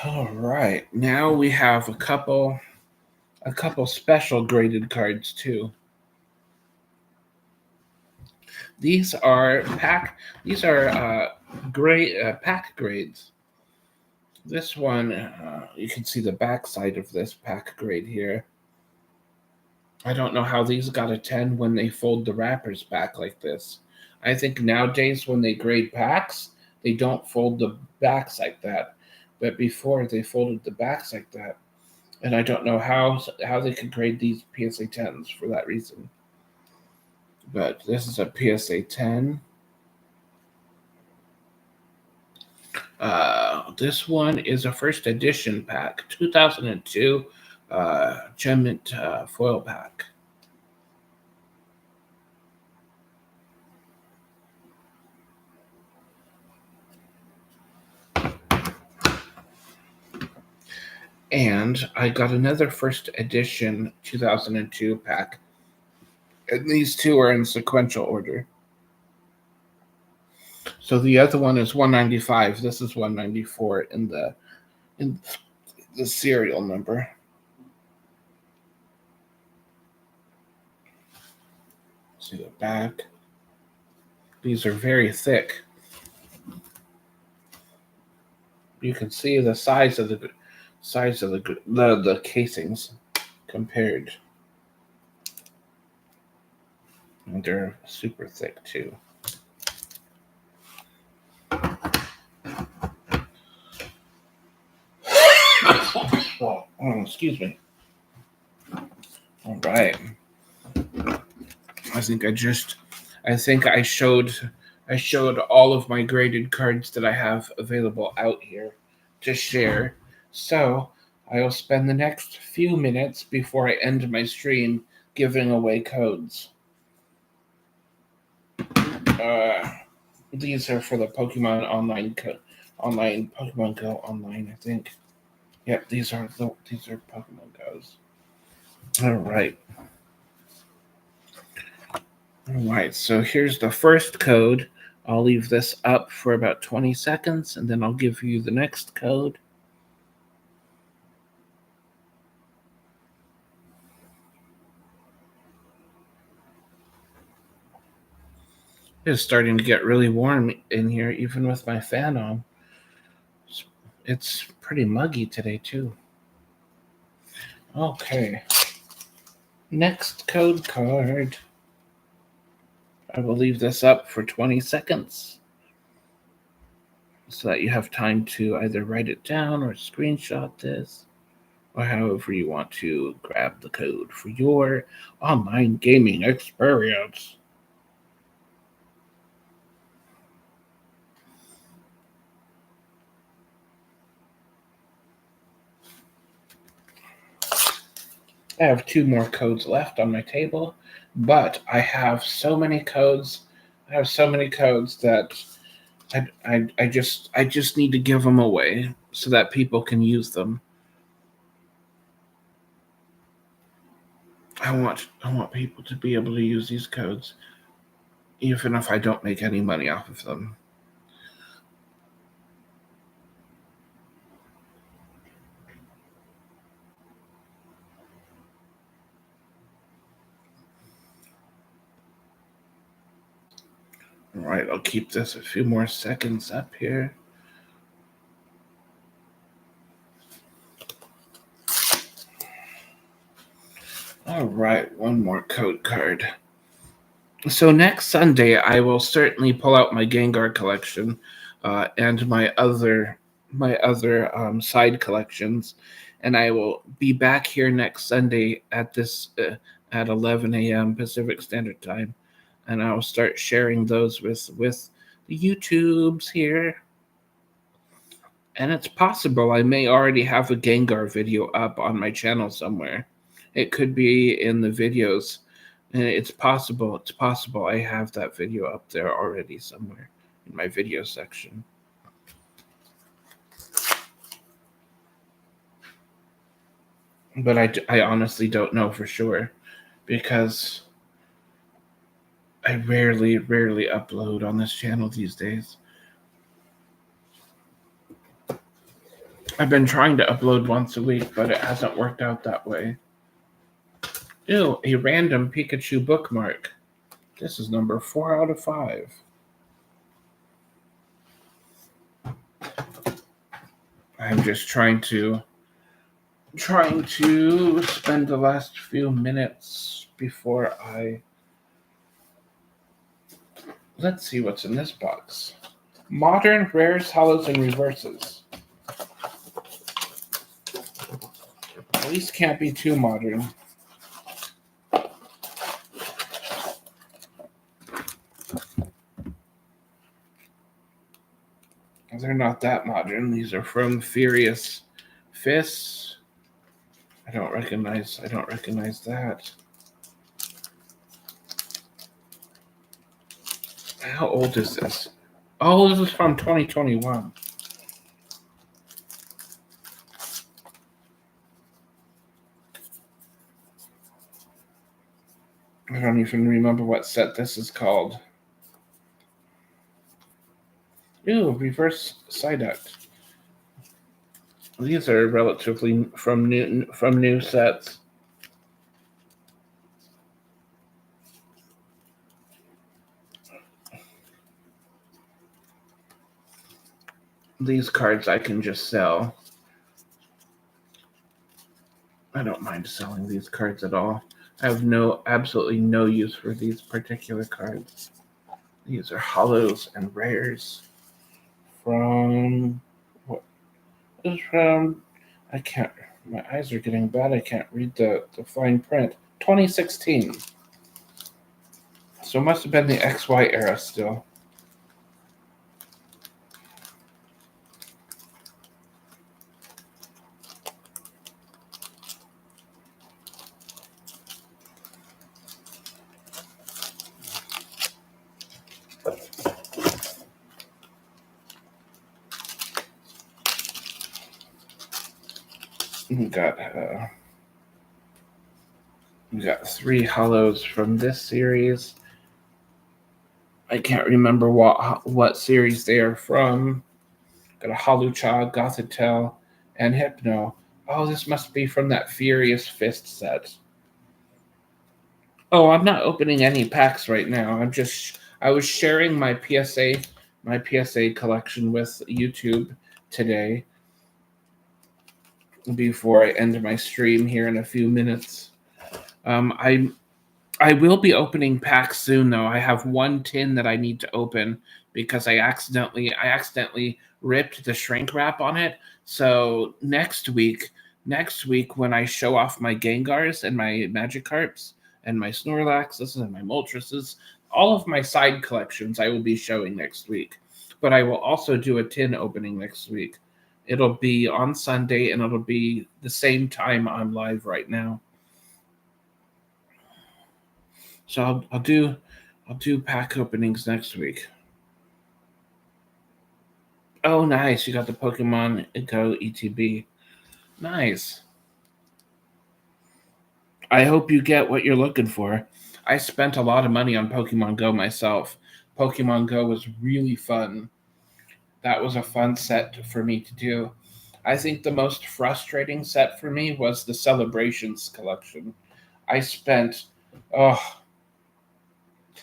All right. Now we have a couple special graded cards too. These are pack grades. This one, you can see the back side of this pack grade here. I don't know how these got a 10 when they fold the wrappers back like this. I think nowadays when they grade packs, they don't fold the backs like that. But before they folded the backs like that. And I don't know how they could grade these PSA 10s for that reason. But this is a PSA 10. This one is a first edition pack, 2002 Gem Mint foil pack. And I got another first edition 2002 pack. And these two are in sequential order. So the other one is 195. This is 194 in the serial number. See the back. These are very thick. You can see the size of the casings compared. And they're super thick too. Excuse me. All right. I think I showed all of my graded cards that I have available out here to share. So I will spend the next few minutes before I end my stream giving away codes. These are for the Pokemon Pokemon Go online, I think. Yep, these are Pokemon Go's. All right. All right, so here's the first code. I'll leave this up for about 20 seconds, and then I'll give you the next code. It's starting to get really warm in here, even with my fan on. It's pretty muggy today, too. Okay. Next code card. I will leave this up for 20 seconds so that you have time to either write it down or screenshot this, or however you want to grab the code for your online gaming experience. I have 2 more codes left on my table, but I have so many codes. I have so many codes that I just need to give them away so that people can use them. I want people to be able to use these codes, even if I don't make any money off of them. All right, I'll keep this a few more seconds up here. All right, one more code card. So next Sunday, I will certainly pull out my Gengar collection and my other side collections, and I will be back here next Sunday at at 11 a.m. Pacific Standard Time, and I will start sharing those with the YouTubes here. And it's possible I may already have a Gengar video up on my channel somewhere. It could be in the videos. And it's possible I have that video up there already somewhere in my video section. But I honestly don't know for sure because I rarely upload on this channel these days. I've been trying to upload once a week, but it hasn't worked out that way. Ew, a random Pikachu bookmark. This is number 4 out of 5. I'm just trying to spend the last few minutes before I... Let's see what's in this box. Modern, rares, hollows, and reverses. At least can't be too modern. They're not that modern. These are from Furious Fists. I don't recognize that. How old is this? Oh, this is from 2021. I don't even remember what set this is called. Ooh, reverse Psyduct. These are relatively from new sets. These cards I can just sell. I don't mind selling these cards at all. I have absolutely no use for these particular cards. These are hollows and rares from what is from I can't my eyes are getting bad. I can't read the fine print. 2016. So it must have been the XY era still. We got 3 hollows from this series. I can't remember what series they are from. Got a Holucha, Gothitelle, and Hypno. Oh, this must be from that Furious Fist set. Oh, I'm not opening any packs right now. I was sharing my PSA collection with YouTube today. before I end my stream here in a few minutes. I will be opening packs soon though. I have one tin that I need to open because I accidentally ripped the shrink wrap on it. So next week when I show off my Gengars and my Magikarps and my Snorlaxes and my Moltres, all of my side collections I will be showing next week. But I will also do a tin opening next week. It'll be on Sunday and it'll be the same time I'm live right now. So I'll do pack openings next week. Oh, nice! You got the Pokemon Go ETB. Nice. I hope you get what you're looking for. I spent a lot of money on Pokemon Go myself. Pokemon Go was really fun. That was a fun set for me to do. I think the most frustrating set for me was the Celebrations collection. I spent, oh,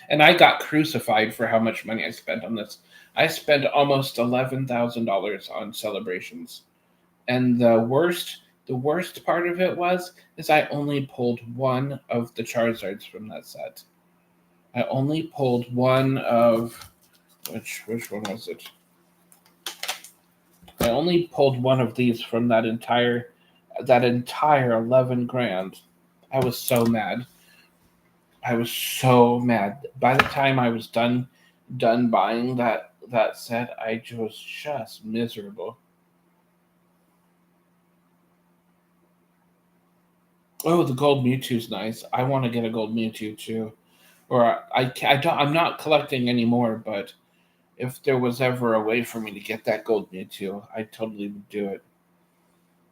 and I got crucified for how much money I spent on this. I spent almost $11,000 on Celebrations, and the worst part of it is I only pulled one of the Charizards from that set. I only pulled one of which one was it? I only pulled one of these from that entire 11 grand. I was so mad. I was so mad. By the time I was done buying that set, I was just miserable. Oh, the gold Mewtwo's nice. I want to get a gold Mewtwo too. Or I'm not collecting anymore, but if there was ever a way for me to get that gold Mewtwo, I totally would do it.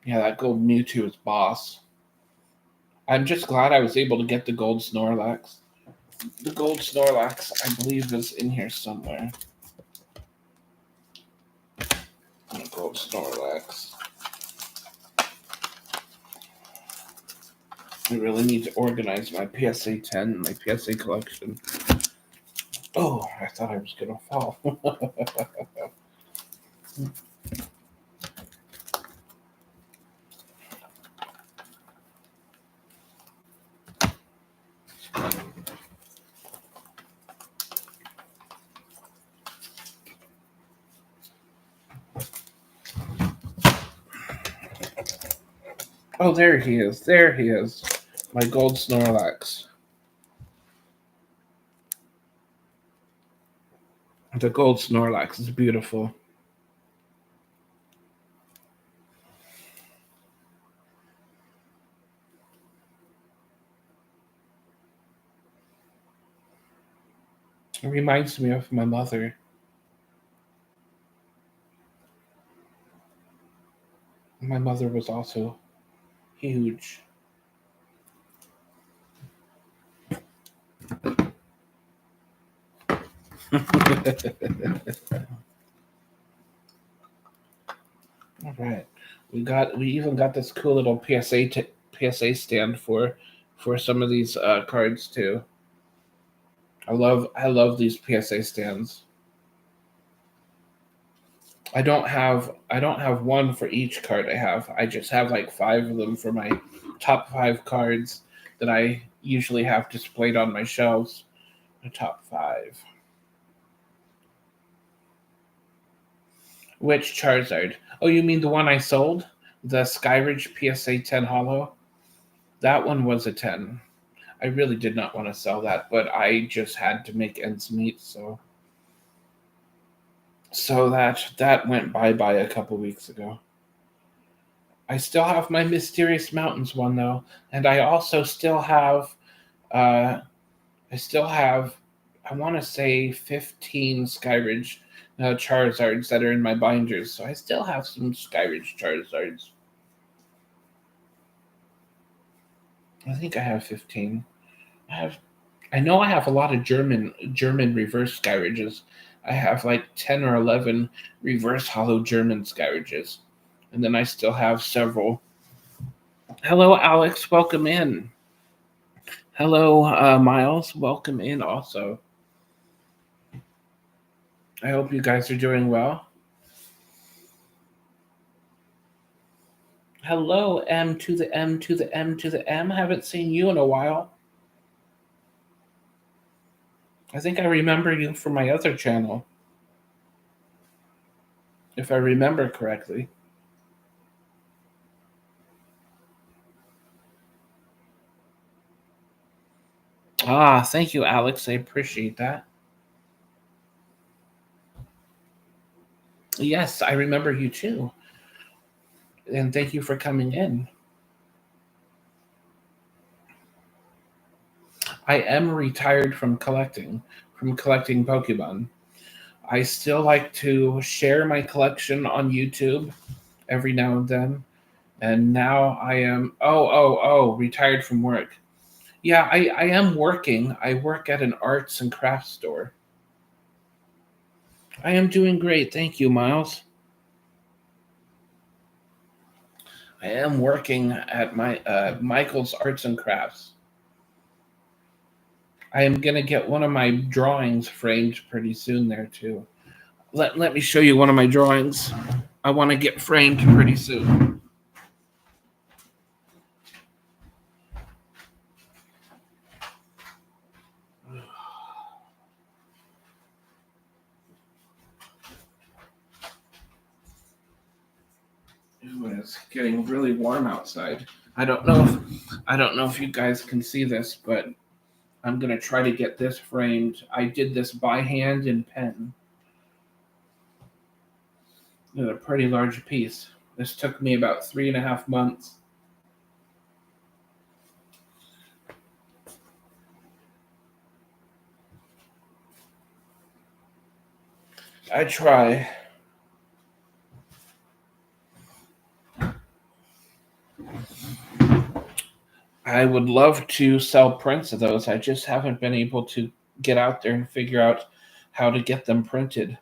Yeah, that gold Mewtwo is boss. I'm just glad I was able to get the gold Snorlax. The gold Snorlax, I believe, is in here somewhere. The gold Snorlax. I really need to organize my PSA 10, my PSA collection. Oh, I thought I was going to fall. Oh, there he is. There he is. My gold Snorlax. The gold Snorlax is beautiful. It reminds me of my mother. My mother was also huge. All right, we even got this cool little PSA stand for some of these cards too. I love these PSA stands. I don't have one for each card I just have like 5 of them for my top 5 cards that I usually have displayed on my shelves. The top 5. Which Charizard? Oh, you mean the one I sold? The Skyridge PSA 10 Hollow? That one was a 10. I really did not want to sell that, but I just had to make ends meet, so that went bye-bye a couple weeks ago. I still have my Mysterious Mountains one though, and I also still have I want to say 15 Skyridge Charizards that are in my binders, so I still have some Skyridge Charizards. I think I have 15. I know I have a lot of German reverse Skyridges. I have like 10 or 11 reverse hollow German Skyridges. And then I still have several. Hello, Alex. Welcome in. Hello, Miles. Welcome in also. I hope you guys are doing well. Hello, M to the M to the M to the M. Haven't seen you in a while. I think I remember you from my other channel, if I remember correctly. Ah, thank you, Alex. I appreciate that. Yes, I remember you too. And thank you for coming in. I am retired from collecting Pokemon. I still like to share my collection on YouTube every now and then. And now I am retired from work. Yeah, I am working. I work at an arts and crafts store. I am doing great. Thank you, Miles. I am working at my Michael's Arts and Crafts. I am gonna get one of my drawings framed pretty soon there too. Let me show you one of my drawings. I want to get framed pretty soon. Ooh, it's getting really warm outside. I don't know if you guys can see this, but I'm gonna try to get this framed. I did this by hand in pen. It's a pretty large piece. This took me about 3.5 months. I try. I would love to sell prints of those. I just haven't been able to get out there and figure out how to get them printed.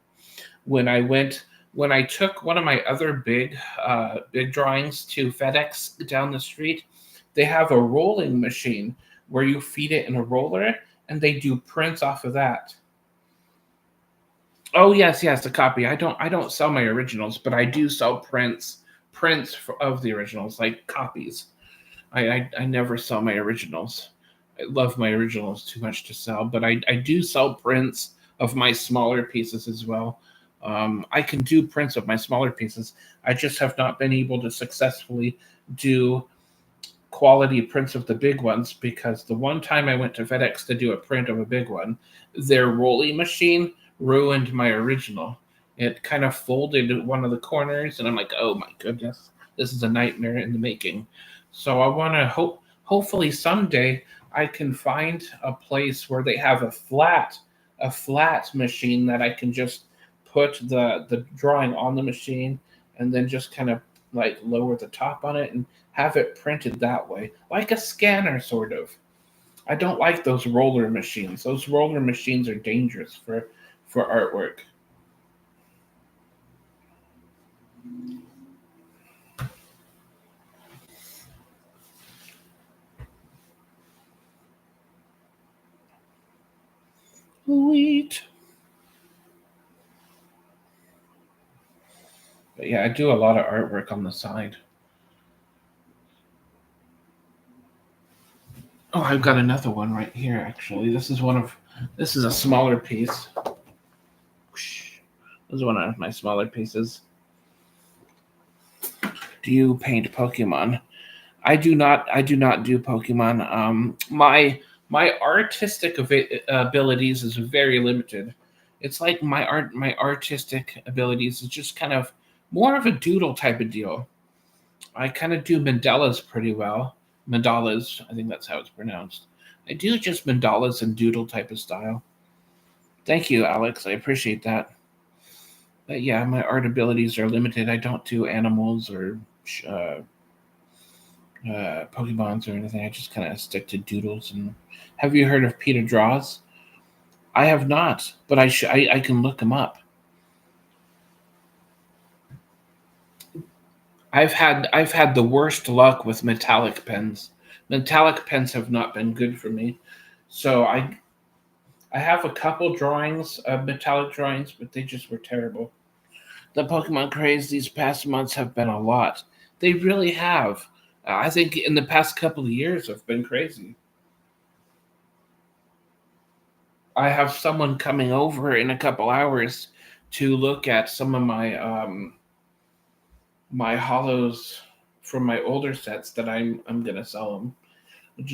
When I took one of my other big drawings to FedEx down the street, they have a rolling machine where you feed it in a roller and they do prints off of that. Oh yes, a copy. I don't sell my originals, but I do sell of the originals, like copies. I never sell my originals. I love my originals too much to sell, but I do sell prints of my smaller pieces as well. I can do prints of my smaller pieces. I just have not been able to successfully do quality prints of the big ones because the one time I went to FedEx to do a print of a big one, their rolling machine ruined my original. It kind of folded one of the corners, and I'm like, oh my goodness, this is a nightmare in the making. So I want to hopefully someday I can find a place where they have a flat machine that I can just put the drawing on the machine and then just kind of like lower the top on it and have it printed that way, like a scanner sort of. I don't like those roller machines. Those roller machines are dangerous for artwork. Sweet. But yeah, I do a lot of artwork on the side. Oh, I've got another one right here actually. This is a smaller piece. This is one of my smaller pieces. Do you paint Pokemon? I do not do Pokemon. My artistic abilities is very limited. It's like my artistic abilities is just kind of more of a doodle type of deal. I kind of do mandalas pretty well. Mandalas, I think that's how it's pronounced. I do just mandalas and doodle type of style. Thank you, Alex. I appreciate that. But yeah, my art abilities are limited. I don't do animals or Pokemons or anything. I just kind of stick to doodles. And have you heard of Peter Draws? I have not, but I can look him up. I've had the worst luck with metallic pens. Metallic pens have not been good for me. So I have a couple drawings of metallic drawings, but they just were terrible. The Pokemon craze these past months have been a lot. They really have. I think in the past couple of years have been crazy. I have someone coming over in a couple hours to look at some of my hollows from my older sets that I'm gonna sell them.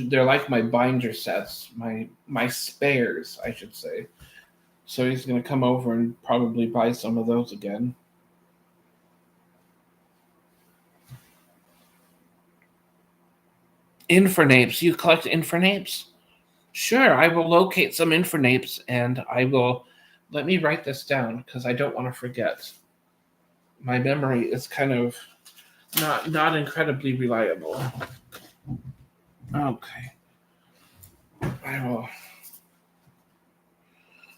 They're like my binder sets, my spares, I should say. So he's gonna come over and probably buy some of those again. Infernapes. You collect infernapes? Sure, I will locate some infernapes and I will. Let me write this down because I don't want to forget. My memory is kind of not incredibly reliable. Okay. I will.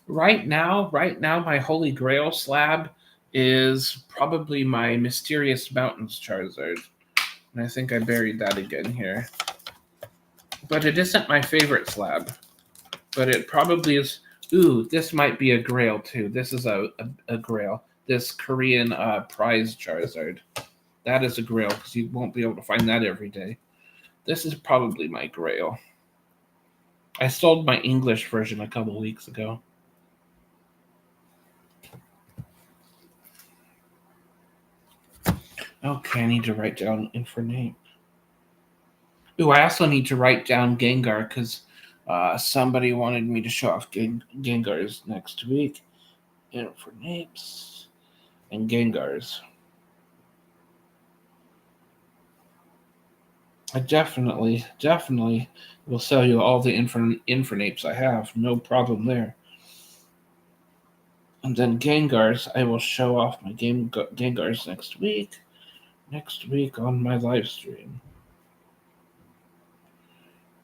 Right now, my Holy Grail slab is probably my Mysterious Mountains Charizard. And I think I buried that again here. But it isn't my favorite slab. But it probably is. Ooh, this might be a Grail too. This is a Grail. This Korean prize Charizard. That is a Grail because you won't be able to find that every day. This is probably my Grail. I sold my English version a couple weeks ago. Okay, I need to write down Infernape. Ooh, I also need to write down Gengar because somebody wanted me to show off Gengars next week. Infernapes and Gengars. I definitely will sell you all the Infernapes I have. No problem there. And then Gengars, I will show off my Gengars next week. Next week on my live stream.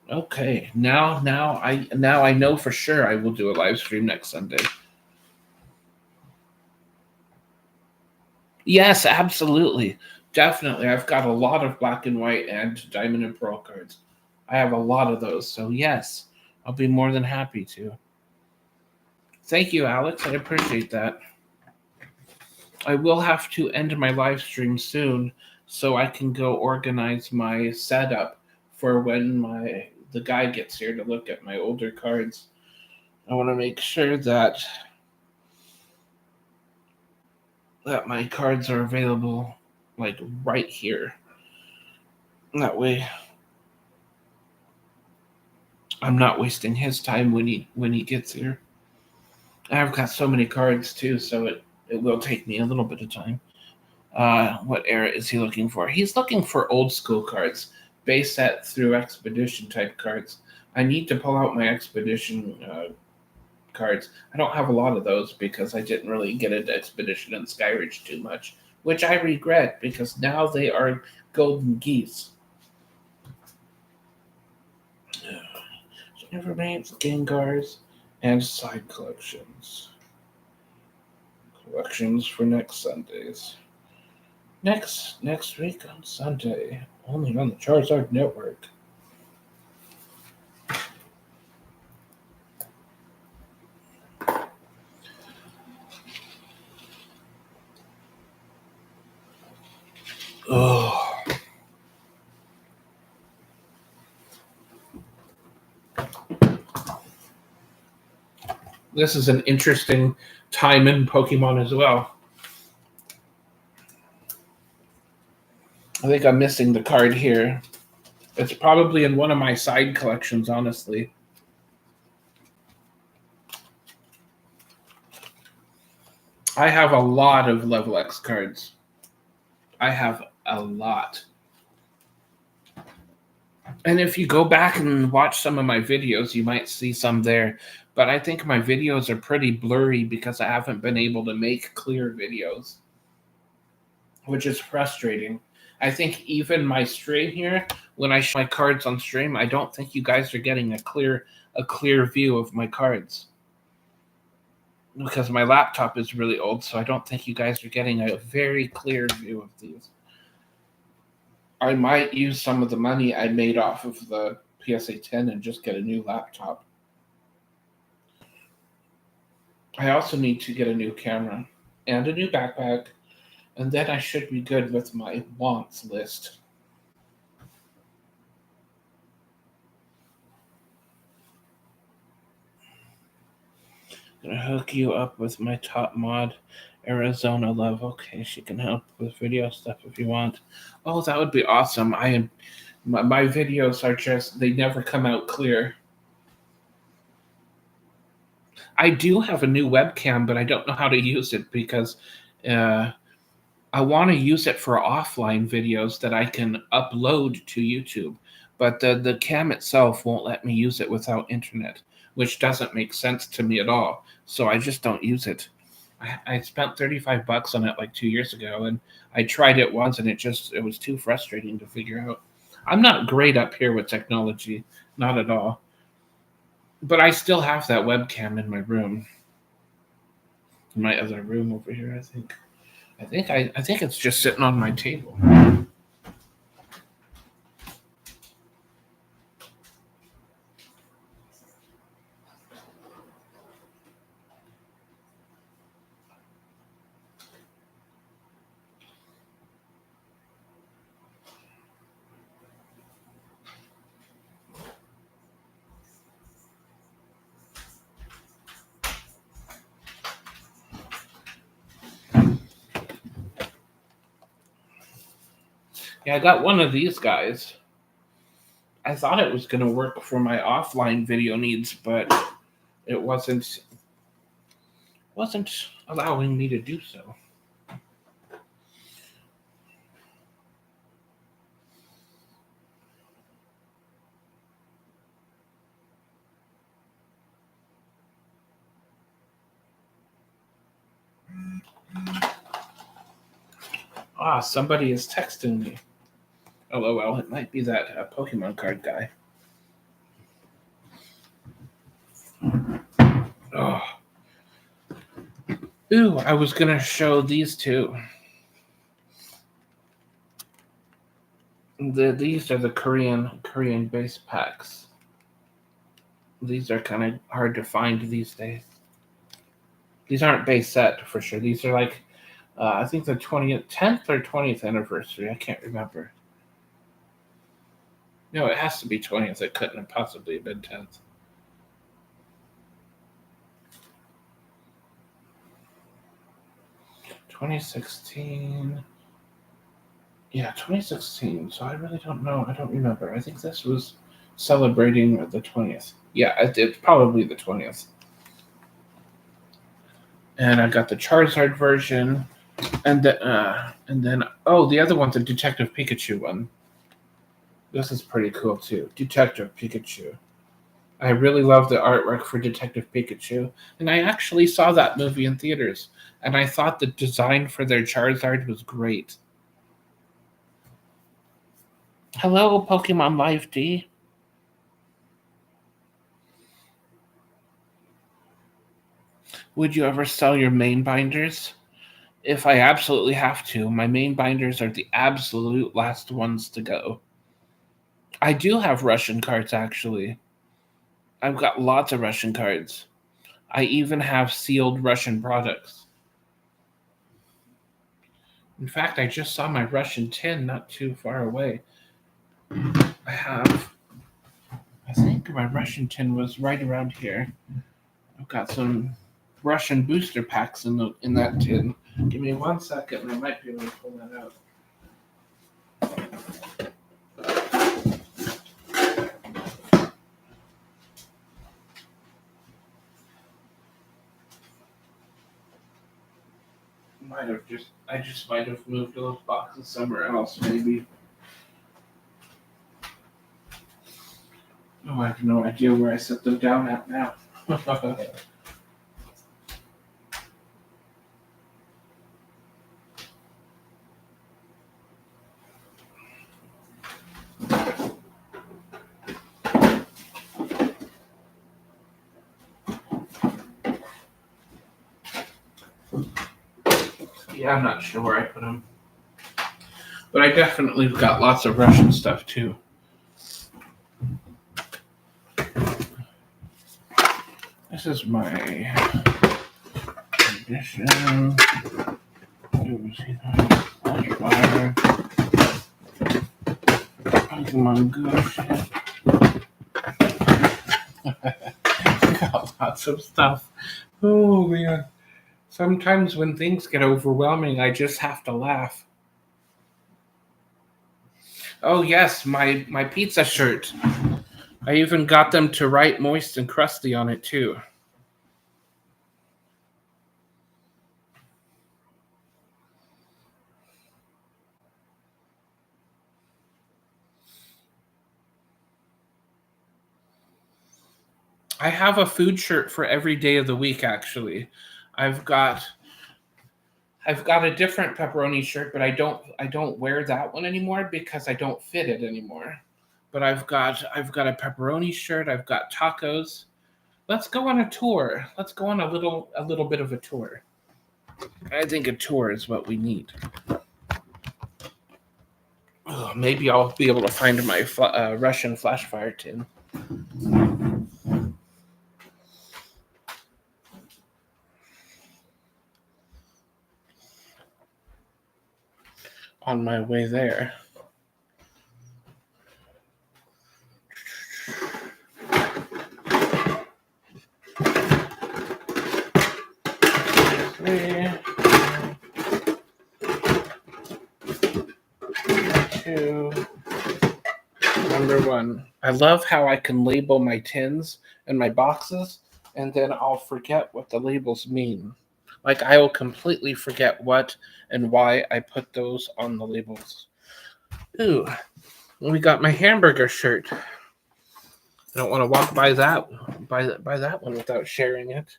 Okay, now I know for sure I will do a live stream next Sunday. Yes, absolutely. Definitely. I've got a lot of black and white and diamond and pearl cards. I have a lot of those. So yes, I'll be more than happy to. Thank you, Alex. I appreciate that. I will have to end my live stream soon so I can go organize my setup for when the guy gets here to look at my older cards. I want to make sure that my cards are available like right here. That way I'm not wasting his time when he gets here. I've got so many cards too, so it will take me a little bit of time. What era is he looking for? He's looking for old school cards, base set through expedition type cards. I need to pull out my expedition cards. I don't have a lot of those because I didn't really get into expedition and Skyridge too much, which I regret because now they are golden geese. Everbanks, Gengars, and side collections. Collections for next Sundays. Next week on Sunday, only on the Charizard Network. Oh. This is an interesting time in Pokemon as well. I think I'm missing the card here. It's probably in one of my side collections, honestly. I have a lot of Level X cards. I have a lot. And if you go back and watch some of my videos, you might see some there. But I think my videos are pretty blurry because I haven't been able to make clear videos, which is frustrating. I think even my stream here, when I show my cards on stream, I don't think you guys are getting a clear view of my cards. Because my laptop is really old, so I don't think you guys are getting a very clear view of these. I might use some of the money I made off of the PSA 10 and just get a new laptop. I also need to get a new camera and a new backpack And then I should be good with my wants list. Gonna hook you up with my top mod, Arizona Love. Okay, she can help with video stuff if you want. Oh, that would be awesome. My videos are just, they never come out clear. I do have a new webcam, but I don't know how to use it because uh, I want to use it for offline videos that I can upload to YouTube. But the cam itself won't let me use it without internet, which doesn't make sense to me at all. So I just don't use it. I spent $35 on it like 2 years ago, and I tried it once, and it was too frustrating to figure out. I'm not great up here with technology, not at all. But I still have that webcam in my room, in my other room over here. I think it's just sitting on my table. Yeah, I got one of these guys. I thought it was going to work for my offline video needs, but it wasn't allowing me to do so. Ah, somebody is texting me. LOL, it might be that Pokemon card guy. Oh. Ooh, I was going to show these two. These are the Korean base packs. These are kind of hard to find these days. These aren't base set for sure. These are like, I think the 10th or 20th anniversary. I can't remember. No, it has to be 20th. It couldn't have possibly been 10th. (2016). Yeah, 2016. So I really don't know. I don't remember. I think this was celebrating the 20th. Yeah, it's probably the 20th. And I got the Charizard version, and then the other one's a Detective Pikachu one. This is pretty cool too. Detective Pikachu. I really love the artwork for Detective Pikachu, and I actually saw that movie in theaters, and I thought the design for their Charizard was great. Hello, Pokemon Live D. Would you ever sell your main binders? If I absolutely have to, my main binders are the absolute last ones to go. I do have Russian cards, actually. I've got lots of Russian cards. I even have sealed Russian products. In fact, I just saw my Russian tin not too far away. I think my Russian tin was right around here. I've got some Russian booster packs in that tin. Give me 1 second, I might be able to pull that out. I just might have moved those boxes somewhere else, maybe. Oh, I have no idea where I set them down at now. Yeah, I'm not sure where I put them. But I definitely got lots of Russian stuff, too. This is my edition. Fire. Pokemon Go shit. Got lots of stuff. Oh man. Sometimes when things get overwhelming, I just have to laugh. Oh yes, my pizza shirt. I even got them to write moist and crusty on it too. I have a food shirt for every day of the week actually. I've got a different pepperoni shirt, but I don't wear that one anymore because I don't fit it anymore. But I've got a pepperoni shirt, I've got tacos. Let's go on a tour. Let's go on a little bit of a tour. I think a tour is what we need. Oh, maybe I'll be able to find my Russian flash fire tin. On my way there. Number one. I love how I can label my tins and my boxes, and then I'll forget what the labels mean. Like I will completely forget what and why I put those on the labels. Ooh, we got my hamburger shirt. I don't want to walk by that one without sharing it.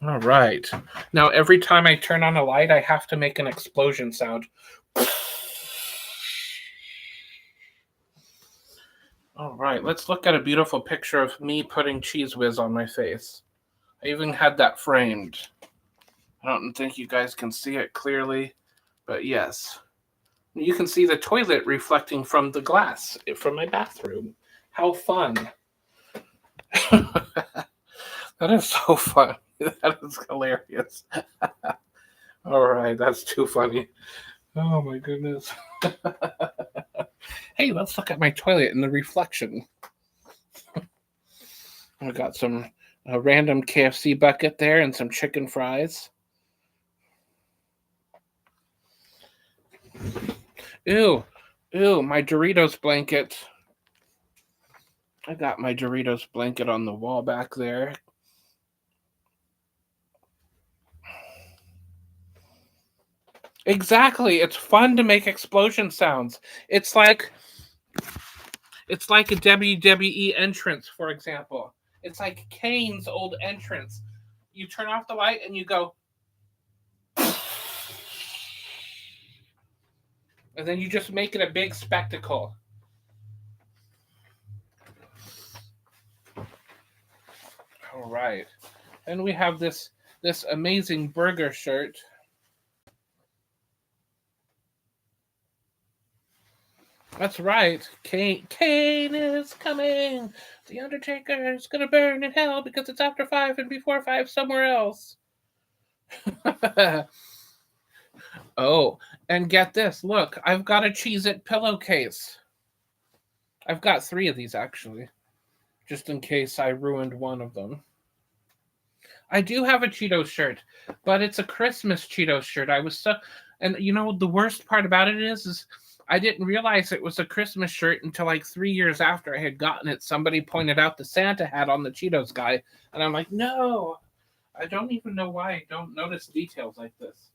All right. Now every time I turn on a light, I have to make an explosion sound. All right, let's look at a beautiful picture of me putting Cheese Whiz on my face. I even had that framed. I don't think you guys can see it clearly, but yes. You can see the toilet reflecting from the glass from my bathroom. How fun. That is so fun. That is hilarious. All right, that's too funny. Oh my goodness. Hey, let's look at my toilet and the reflection. I got some random KFC bucket there and some chicken fries. Ew, my Doritos blanket. I got my Doritos blanket on the wall back there. Exactly. It's fun to make explosion sounds. It's like a WWE entrance, for example. It's like Kane's old entrance. You turn off the light and you go, and then you just make it a big spectacle. All right. And we have this amazing burger shirt. That's right. Kane is coming. The Undertaker is gonna burn in hell because it's after 5 and before 5 somewhere else. Oh, and get this. Look, I've got a Cheez-It pillowcase. I've got 3 of these actually, just in case I ruined one of them. I do have a Cheetos shirt, but it's a Christmas Cheetos shirt. And you know the worst part about it is I didn't realize it was a Christmas shirt until like 3 years after I had gotten it. Somebody pointed out the Santa hat on the Cheetos guy, and I'm like, no, I don't even know why I don't notice details like this.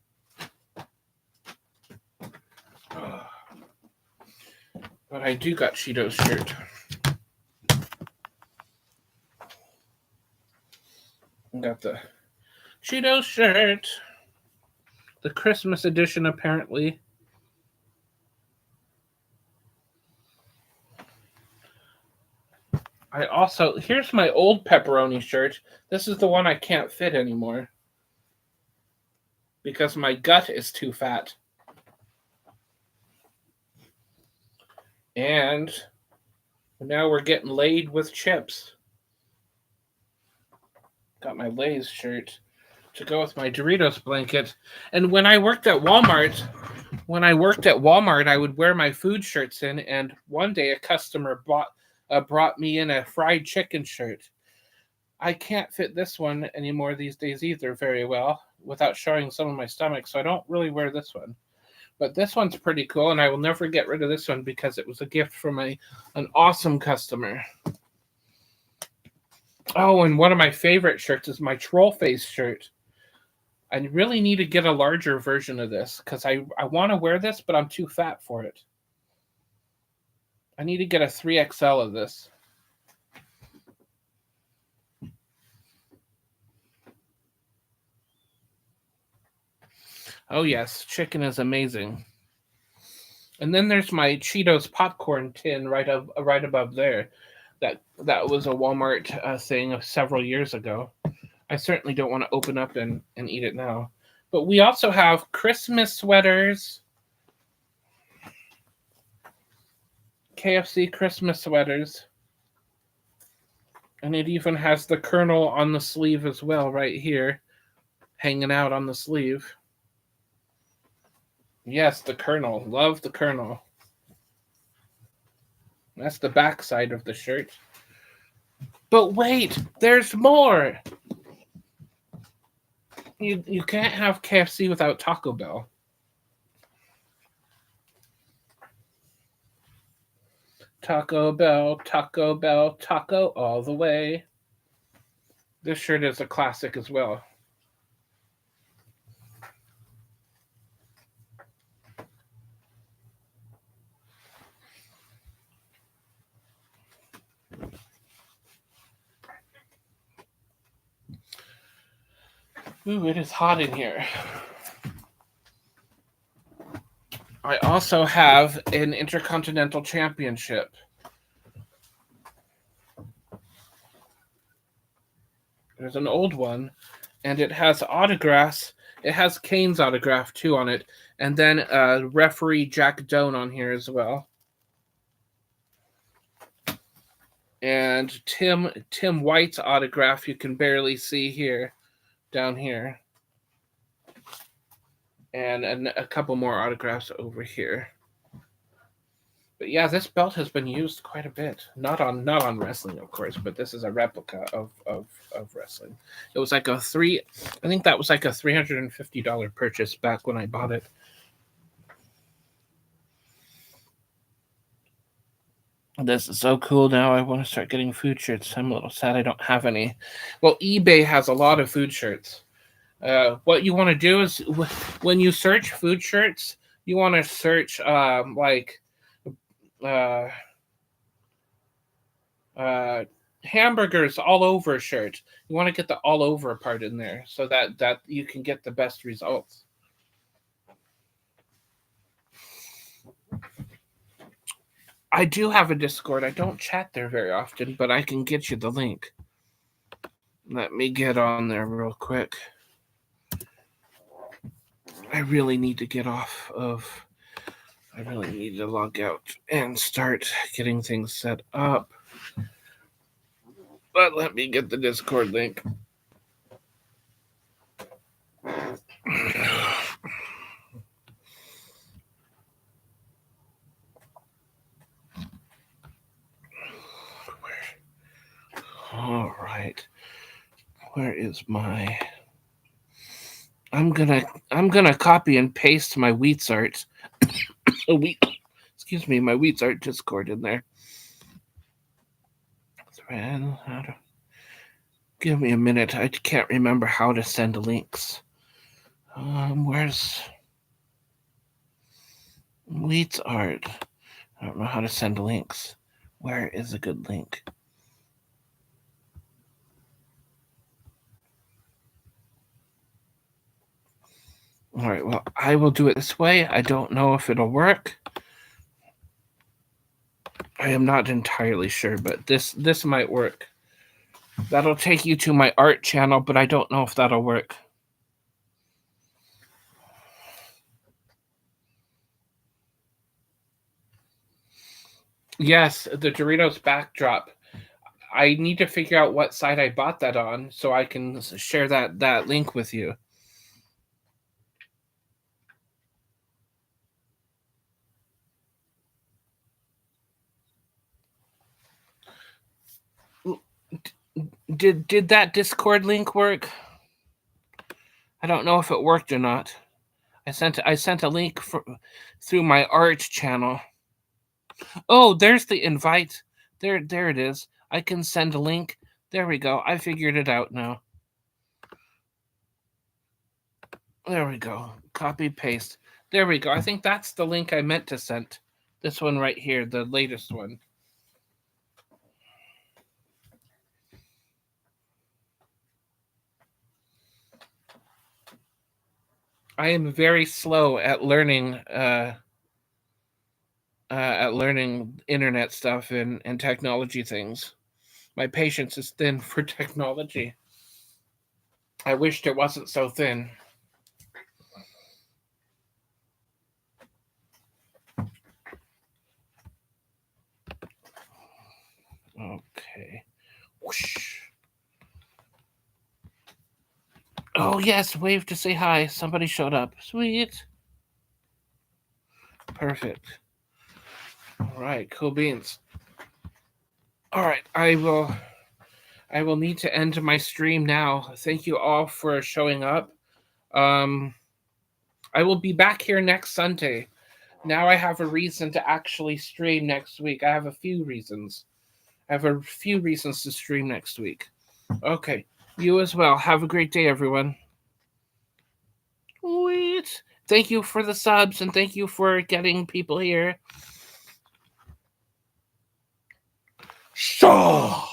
But I do got Cheetos shirt. Got the Cheetos shirt. The Christmas edition, apparently. Here's my old pepperoni shirt. This is the one I can't fit anymore because my gut is too fat. And now we're getting laid with chips. Got my Lay's shirt. to go with my Doritos blanket. And when I worked at Walmart, I would wear my food shirts in, and one day a customer brought me in a fried chicken shirt. I can't fit this one anymore these days either very well without showing some of my stomach, so I don't really wear this one. But this one's pretty cool, and I will never get rid of this one because it was a gift from an awesome customer. Oh, and one of my favorite shirts is my troll face shirt. I really need to get a larger version of this because I want to wear this, but I'm too fat for it. I need to get a 3XL of this. Oh yes, chicken is amazing. And then there's my Cheetos popcorn tin right above there. That was a Walmart thing of several years ago. I certainly don't want to open up and eat it now. But we also have Christmas sweaters. KFC Christmas sweaters. And it even has the Colonel on the sleeve as well, right here. Hanging out on the sleeve. Yes, the Colonel. Love the Colonel. That's the back side of the shirt. But wait, there's more. You can't have KFC without Taco Bell. Taco Bell, Taco Bell, taco all the way. This shirt is a classic as well. Ooh, it is hot in here. I also have an Intercontinental Championship. There's an old one, and it has autographs. It has Kane's autograph too on it, and then referee Jack Doan on here as well. And Tim White's autograph you can barely see here, down here. And a couple more autographs over here. But yeah, this belt has been used quite a bit. Not on wrestling, of course, but this is a replica of wrestling. It was like I think that was like a $350 purchase back when I bought it. This is so cool now. I want to start getting food shirts. I'm a little sad I don't have any. Well, eBay has a lot of food shirts. What you want to do is when you search food shirts, you want to search hamburgers all over shirt. You want to get the all over part in there so that you can get the best results. I do have a Discord. I don't chat there very often, but I can get you the link. Let me get on there real quick. I really need to get off of... I really need to log out and start getting things set up. But let me get the Discord link. All right. Where is my... I'm gonna copy and paste my Wheatsart. My Wheatsart Discord in there. Give me a minute. I can't remember how to send links. Where's Wheatsart? I don't know how to send links. Where is a good link? All right, well, I will do it this way. I don't know if it'll work. I am not entirely sure, but this might work. That'll take you to my art channel, but I don't know if that'll work. Yes, the Doritos backdrop. I need to figure out what site I bought that on so I can share that link with you. Did that Discord link work? I don't know if it worked or not. I sent a link through my art channel. Oh, there's the invite. There it is. I can send a link. There we go. I figured it out now. There we go. Copy paste. There we go. I think that's the link I meant to send. This one right here, the latest one. I am very slow at learning internet stuff and technology things. My patience is thin for technology. I wished it wasn't so thin. Okay. Whoosh. Oh yes, wave to say hi. Somebody showed up. Sweet. Perfect. All right, cool beans. All right, I will need to end my stream now. Thank you all for showing up. I will be back here next Sunday. Now I have a reason to actually stream next week. I have a few reasons. I have a few reasons to stream next week. Okay, you as well. Have a great day, everyone. Sweet. Thank you for the subs and thank you for getting people here. Shaw!